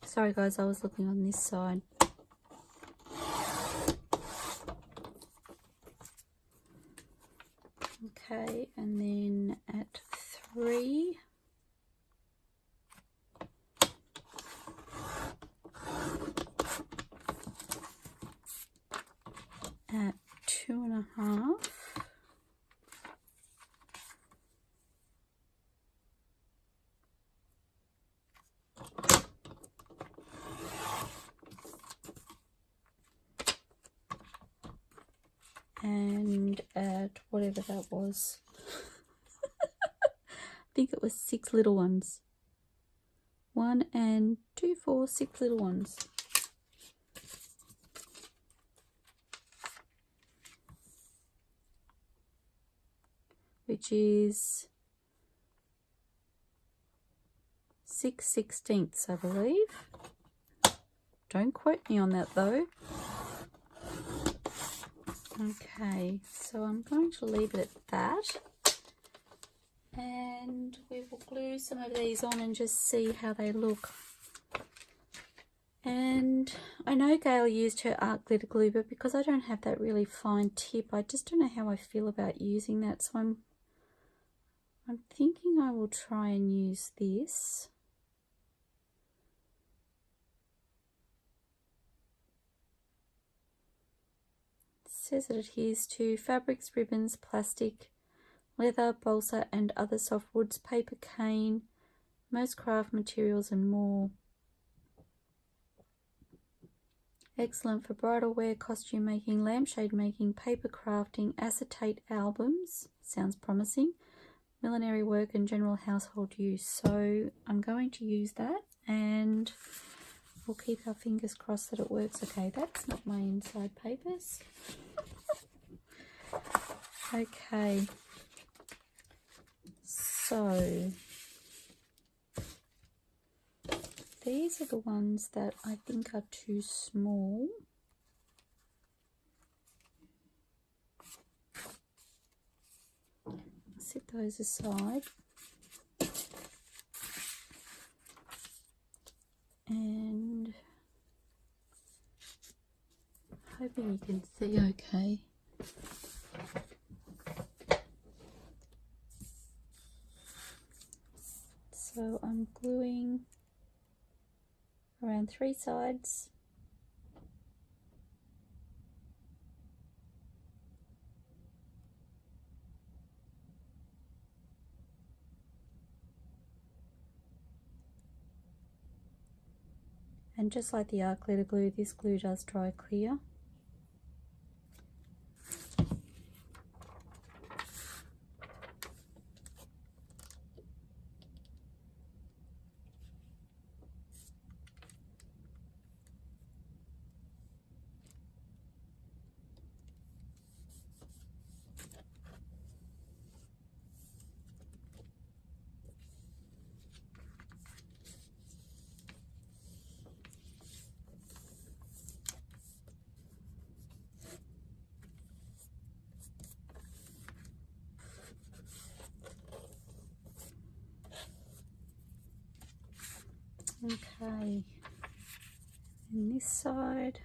Sorry guys, I was looking on this side. Okay, and then at 3, at 2.5, and at whatever that was. I think it was 6 little ones. 1 and 2, 4, 6 little ones. Which is 6/16, I believe. Don't quote me on that though. Okay, so I'm going to leave it at that, and we will glue some of these on and just see how they look. And I know Gayle used her art glitter glue, but because I don't have that really fine tip, I just don't know how I feel about using that, so I'm thinking I will try and use this. Says it adheres to fabrics, ribbons, plastic, leather, balsa and other softwoods, paper, cane, most craft materials and more. Excellent for bridal wear, costume making, lampshade making, paper crafting, acetate albums, sounds promising, millinery work and general household use. So I'm going to use that, and we'll keep our fingers crossed that it works. Okay, that's not my inside papers. Okay, so these are the ones that I think are too small. Set those aside. And hoping you can see okay. So I'm gluing around 3 sides. And just like the art glitter glue, this glue does dry clear. Okay, and this side.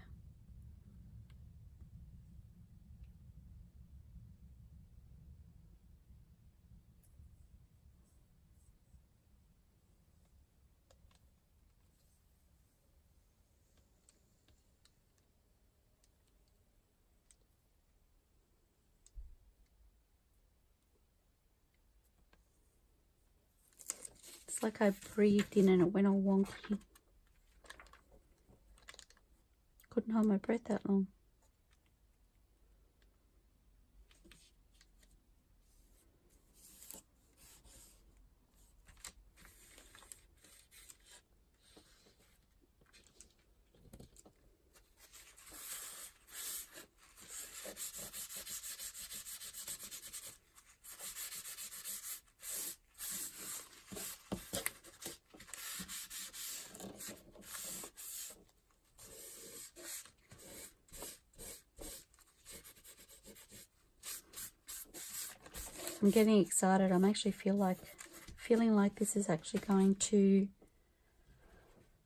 It's like I breathed in and it went all wonky. Couldn't hold my breath that long. I'm getting excited. I'm actually feeling like this is actually going to,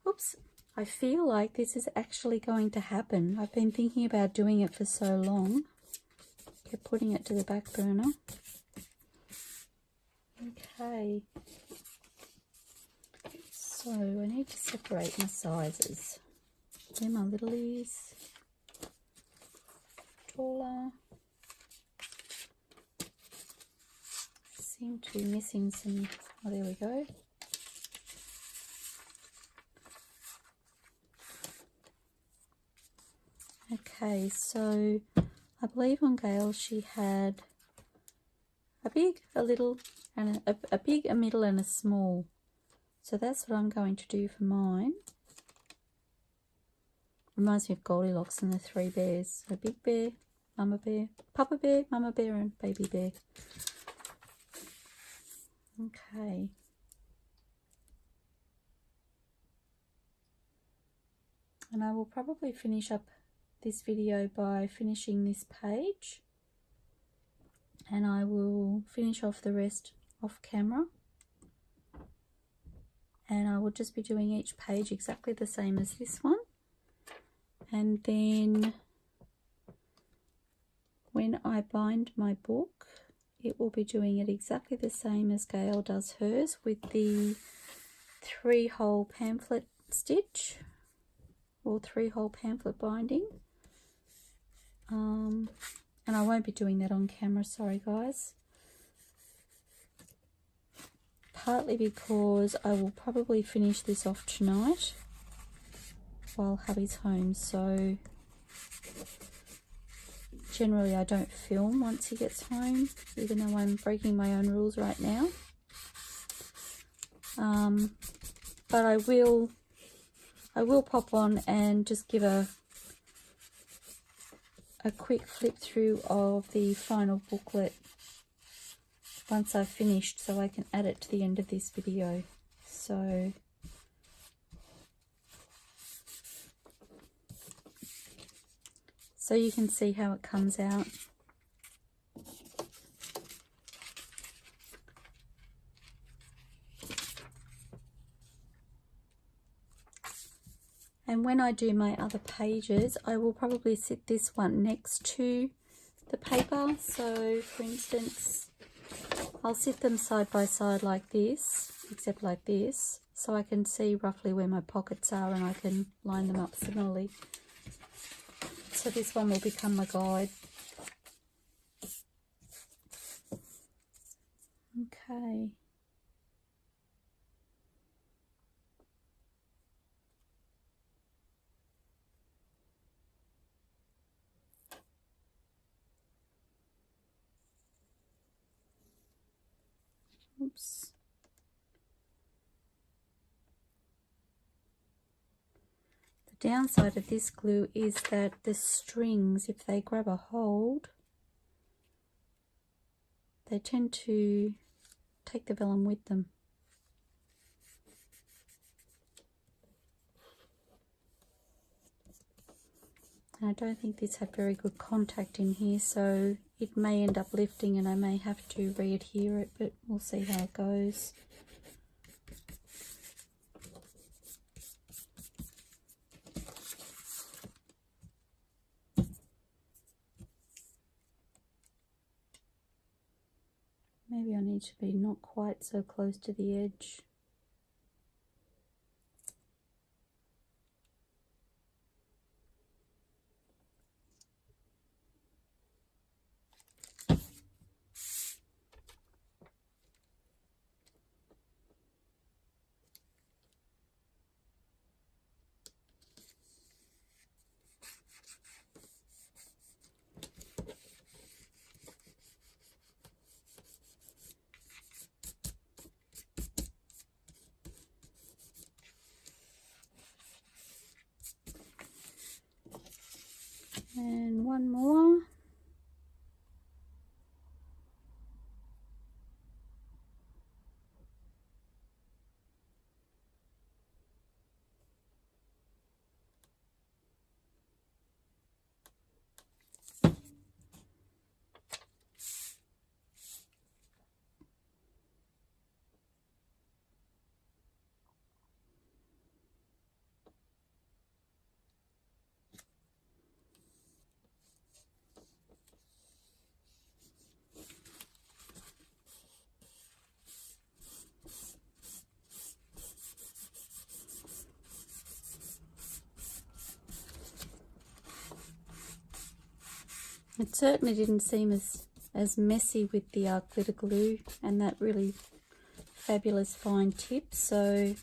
oops, I feel like this is actually going to happen. I've been thinking about doing it for so long. Kept putting it to the back burner. Okay. So I need to separate my sizes. Where my little is. Taller. Seem to be missing some, oh there we go. Okay, so I believe on Gayle she had a big, a little, and a big, a middle and a small. So that's what I'm going to do for mine. Reminds me of Goldilocks and the Three Bears. So Big Bear, Mama Bear, Papa Bear, Mama Bear and Baby Bear. Okay. And I will probably finish up this video by finishing this page, and I will finish off the rest off camera, and I will just be doing each page exactly the same as this one. And then when I bind my book, it will be doing it exactly the same as Gayle does hers, with the 3-hole pamphlet stitch or 3-hole pamphlet binding. And I won't be doing that on camera, sorry guys. Partly because I will probably finish this off tonight while hubby's home, so generally I don't film once he gets home, even though I'm breaking my own rules right now. But I will pop on and just give a quick flip through of the final booklet once I've finished, so I can add it to the end of this video. So you can see how it comes out. And when I do my other pages, I will probably sit this one next to the paper. So for instance, I'll sit them side by side like this, except like this, so I can see roughly where my pockets are and I can line them up similarly. So this one will become my guide. Okay. Oops. The downside of this glue is that the strings, if they grab a hold, they tend to take the vellum with them. And I don't think this had very good contact in here, so it may end up lifting and I may have to re-adhere it, but we'll see how it goes. Maybe I need to be not quite so close to the edge. And one more. It certainly didn't seem as messy with the glitter glue and that really fabulous fine tip, so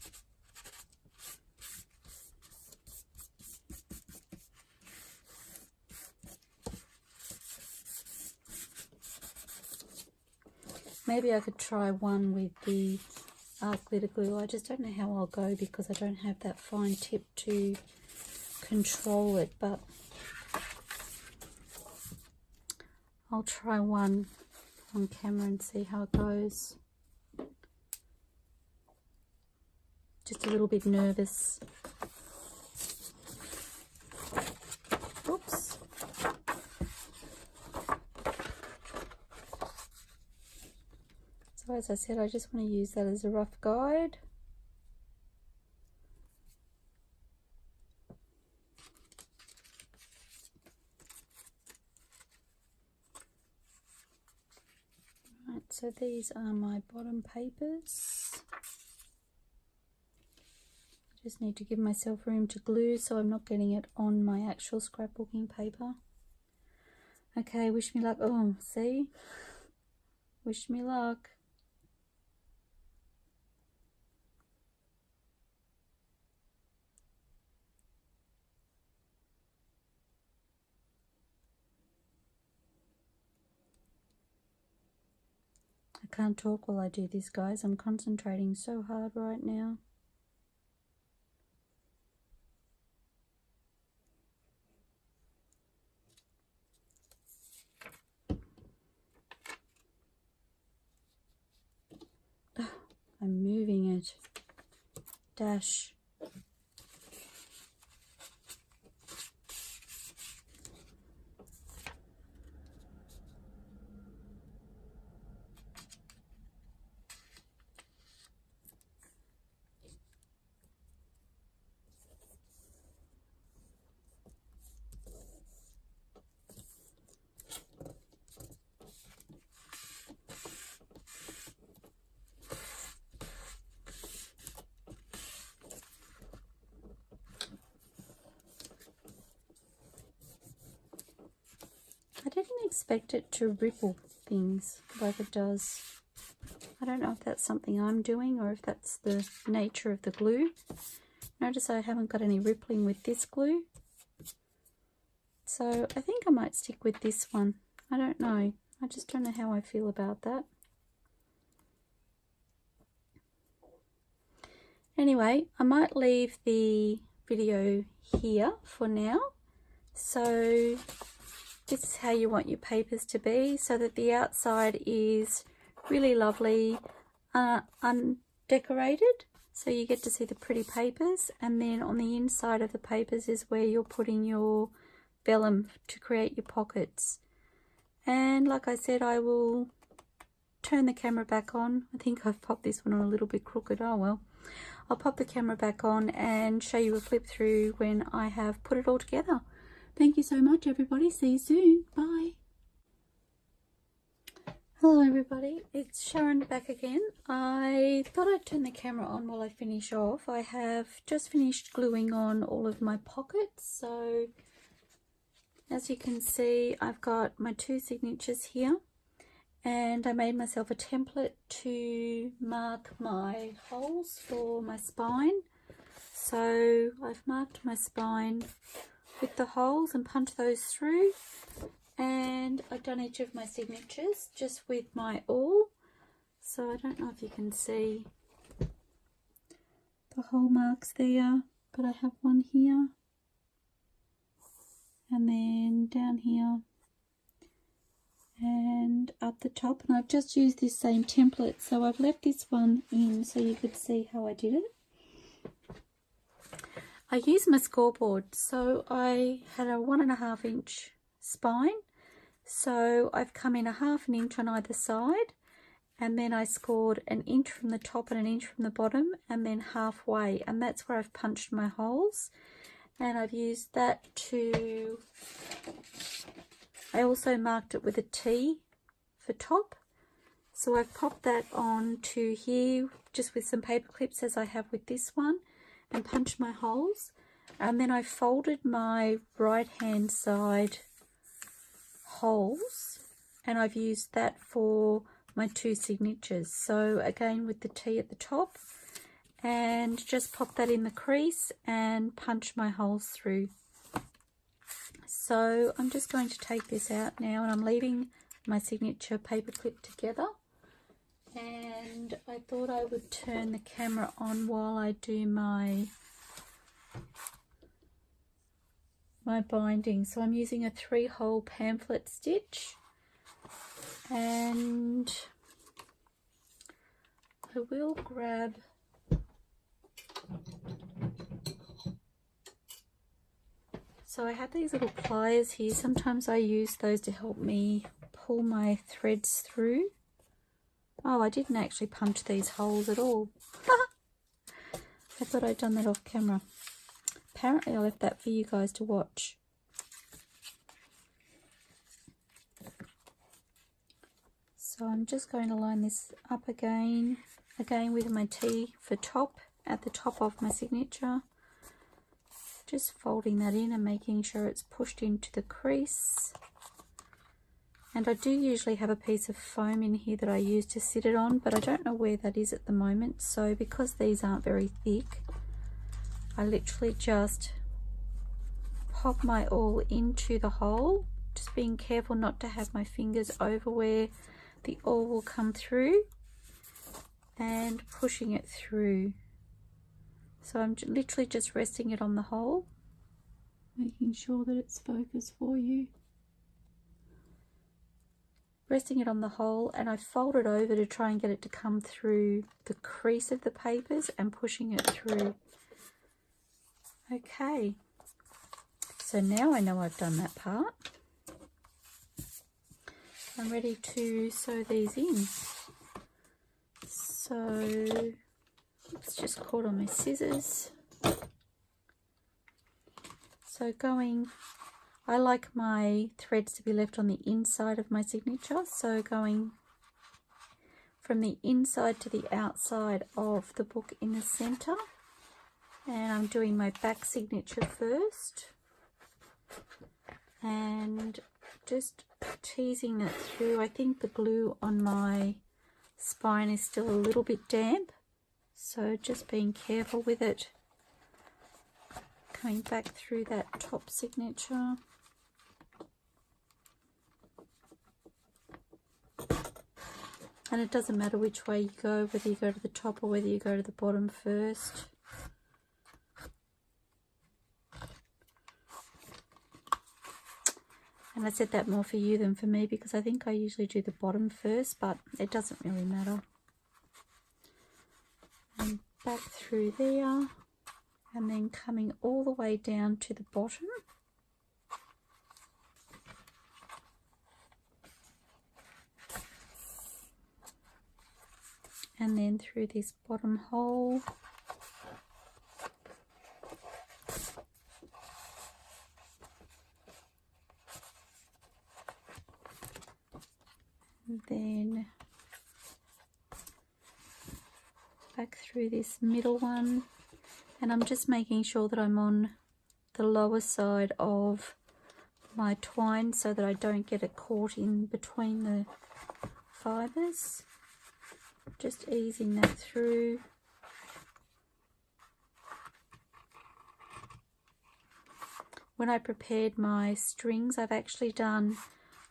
maybe I could try one with the glitter glue. I just don't know how I'll go because I don't have that fine tip to control it, but I'll try one on camera and see how it goes. Just a little bit nervous. Oops. So as I said, I just want to use that as a rough guide. So these are my bottom papers. I just need to give myself room to glue so I'm not getting it on my actual scrapbooking paper. Okay, wish me luck. Oh, see? Wish me luck. I can't talk while I do this, guys. I'm concentrating so hard right now. Oh, I'm moving it. Dash. I didn't expect it to ripple things like it does. I don't know if that's something I'm doing or if that's the nature of the glue. Notice I haven't got any rippling with this glue. So I think I might stick with this one. I don't know. I just don't know how I feel about that. Anyway, I might leave the video here for now. So this is how you want your papers to be, so that the outside is really lovely, undecorated, so you get to see the pretty papers, and then on the inside of the papers is where you're putting your vellum to create your pockets. And like I said, I will turn the camera back on. I think I've popped this one on a little bit crooked. Oh well. I'll pop the camera back on and show you a flip through when I have put it all together. Thank you so much, everybody. See you soon. Bye. Hello everybody, it's Sharon back again. I thought I'd turn the camera on while I finish off. I have just finished gluing on all of my pockets, so as you can see I've got my 2 signatures here, and I made myself a template to mark my holes for my spine. So I've marked my spine with the holes and punched those through. And I've done each of my signatures just with my awl. So I don't know if you can see the hole marks there, but I have one here and then down here and up the top, and I've just used this same template, so I've left this one in so you could see how I did it. I used my scoreboard, so I had a 1.5 inch spine, so I've come in 1/2 inch on either side, and then I scored 1 inch from the top and 1 inch from the bottom, and then halfway, and that's where I've punched my holes. And I've used that to, I also marked it with a T for top, so I've popped that on to here just with some paper clips as I have with this one, and punched my holes. And then I folded my right hand side holes, and I've used that for my 2 signatures. So again with the T at the top, and just pop that in the crease and punch my holes through. So I'm just going to take this out now, and I'm leaving my signature paper clip together, and I thought I would turn the camera on while I do my binding. So I'm using a 3-hole pamphlet stitch, and I will grab so I have these little pliers here. Sometimes I use those to help me pull my threads through. Oh, I didn't actually punch these holes at all. I thought I'd done that off camera. Apparently I left that for you guys to watch. So I'm just going to line this up again with my T for top at the top of my signature. Just folding that in and making sure it's pushed into the crease. And I do usually have a piece of foam in here that I use to sit it on, but I don't know where that is at the moment. So because these aren't very thick, I literally just pop my awl into the hole, just being careful not to have my fingers over where the awl will come through, and pushing it through. So I'm literally just resting it on the hole, making sure that it's focused for you. Resting it on the hole, and I fold it over to try and get it to come through the crease of the papers and pushing it through. Okay, so now I know I've done that part. I'm ready to sew these in. So it's just caught on my scissors. So I like my threads to be left on the inside of my signature, so going from the inside to the outside of the book in the center. And I'm doing my back signature first, and just teasing that through. I think the glue on my spine is still a little bit damp, so just being careful with it. Coming back through that top signature. And it doesn't matter which way you go, whether you go to the top or whether you go to the bottom first. And I said that more for you than for me, because I think I usually do the bottom first, but it doesn't really matter. And back through there, and then coming all the way down to the bottom. And then through this bottom hole. And then back through this middle one, and I'm just making sure that I'm on the lower side of my twine so that I don't get it caught in between the fibres. Just easing that through. When I prepared my strings, I've actually done,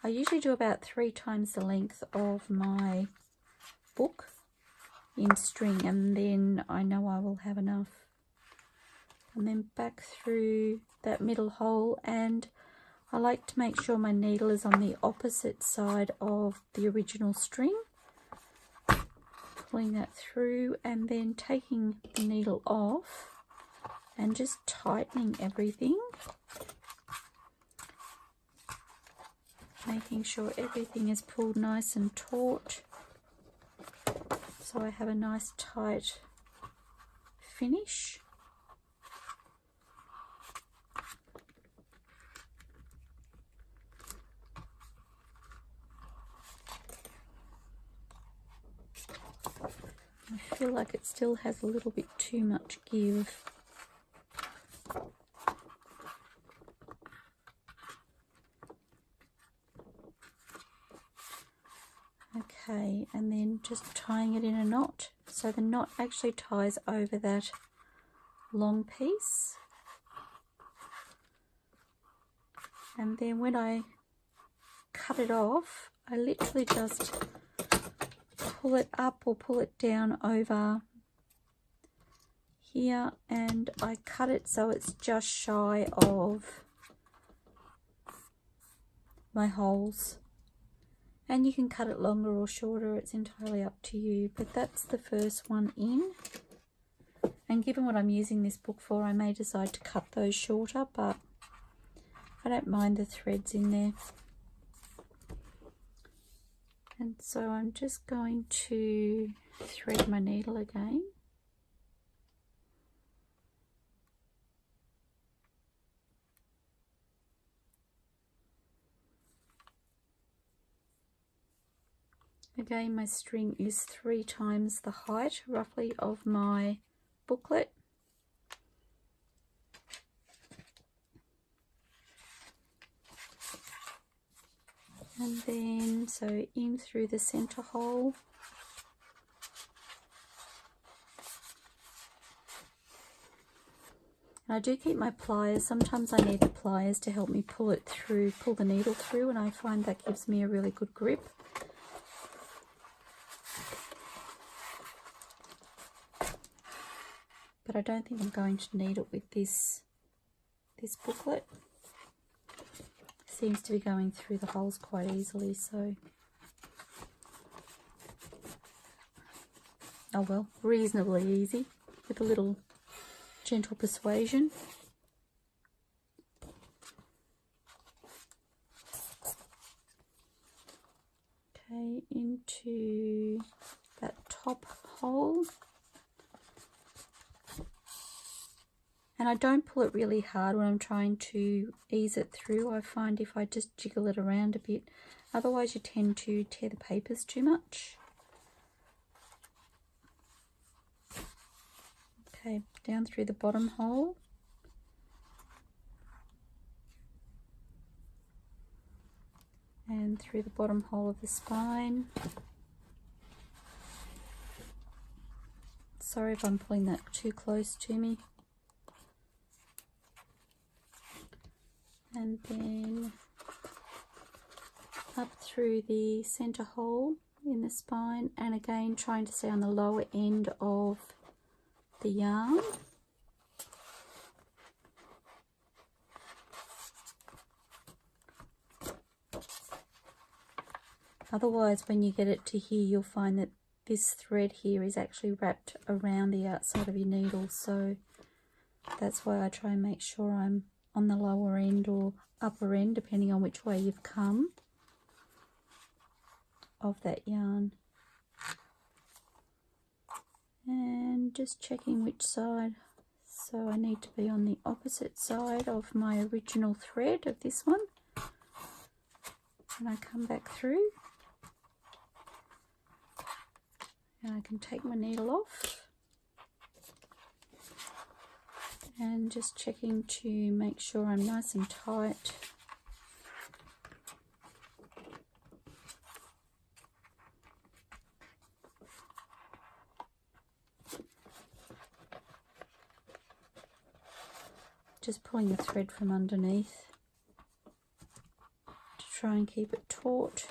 I usually do about 3 times the length of my book in string, and then I know I will have enough. And then back through that middle hole, and I like to make sure my needle is on the opposite side of the original string. Pulling that through and then taking the needle off and just tightening everything. Making sure everything is pulled nice and taut, so I have a nice tight finish. I feel like it still has a little bit too much give. Okay, and then just tying it in a knot. So the knot actually ties over that long piece. And then when I cut it off, I literally just pull it up or pull it down over here, and I cut it so it's just shy of my holes. And you can cut it longer or shorter, it's entirely up to you, but that's the first one in. And given what I'm using this book for, I may decide to cut those shorter, but I don't mind the threads in there. And so I'm just going to thread my needle again. Again, my string is 3 times the height, roughly, of my booklet. And then, so in through the center hole. And I do keep my pliers. Sometimes I need the pliers to help me pull it through, pull the needle through, and I find that gives me a really good grip. But I don't think I'm going to need it with this booklet. It seems to be going through the holes quite easily, so oh well, reasonably easy with a little gentle persuasion. Okay, into that top hole. And I don't pull it really hard when I'm trying to ease it through. I find if I just jiggle it around a bit, otherwise you tend to tear the papers too much. Okay, down through the bottom hole. And through the bottom hole of the spine. Sorry if I'm pulling that too close to me. And then up through the center hole in the spine, and again trying to stay on the lower end of the yarn. Otherwise, when you get it to here, you'll find that this thread here is actually wrapped around the outside of your needle, so that's why I try and make sure I'm on the lower end or upper end, depending on which way you've come, of that yarn. And just checking which side. So I need to be on the opposite side of my original thread of this one. And I come back through. Now I can take my needle off. And just checking to make sure I'm nice and tight. Just pulling the thread from underneath to try and keep it taut.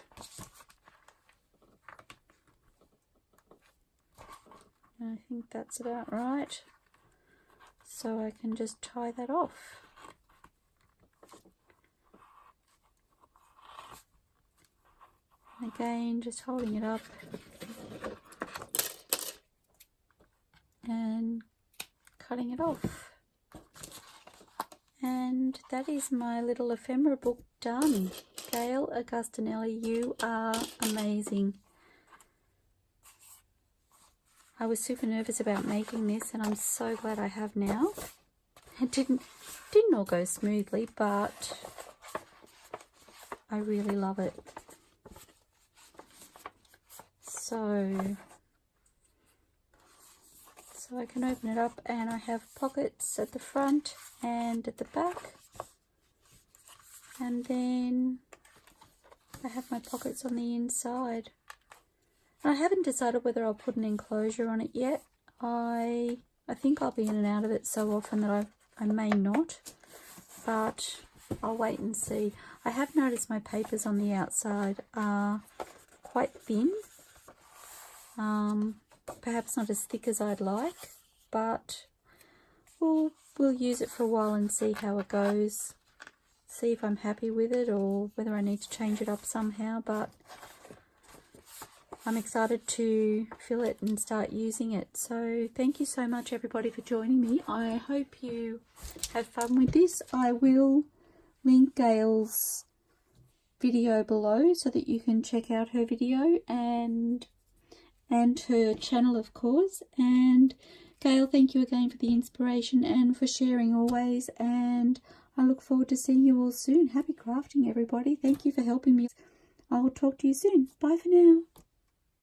And I think that's about right. So I can just tie that off. And again, just holding it up and cutting it off. And that is my little ephemera book done. Gayle Agostinelli, you are amazing. I was super nervous about making this, and I'm so glad I have now. It didn't all go smoothly, but I really love it. So I can open it up, and I have pockets at the front and at the back, and then I have my pockets on the inside. I haven't decided whether I'll put an enclosure on it yet. I think I'll be in and out of it so often that I may not, but I'll wait and see. I have noticed my papers on the outside are quite thin. Perhaps not as thick as I'd like, but we'll use it for a while and see how it goes. See if I'm happy with it or whether I need to change it up somehow, but I'm excited to fill it and start using it. So thank you so much everybody for joining me. I hope you have fun with this. I will link Gayle's video below so that you can check out her video and her channel, of course. And Gayle, thank you again for the inspiration and for sharing always, and I look forward to seeing you all soon. Happy crafting everybody. Thank you for helping me. I will talk to you soon. Bye for now.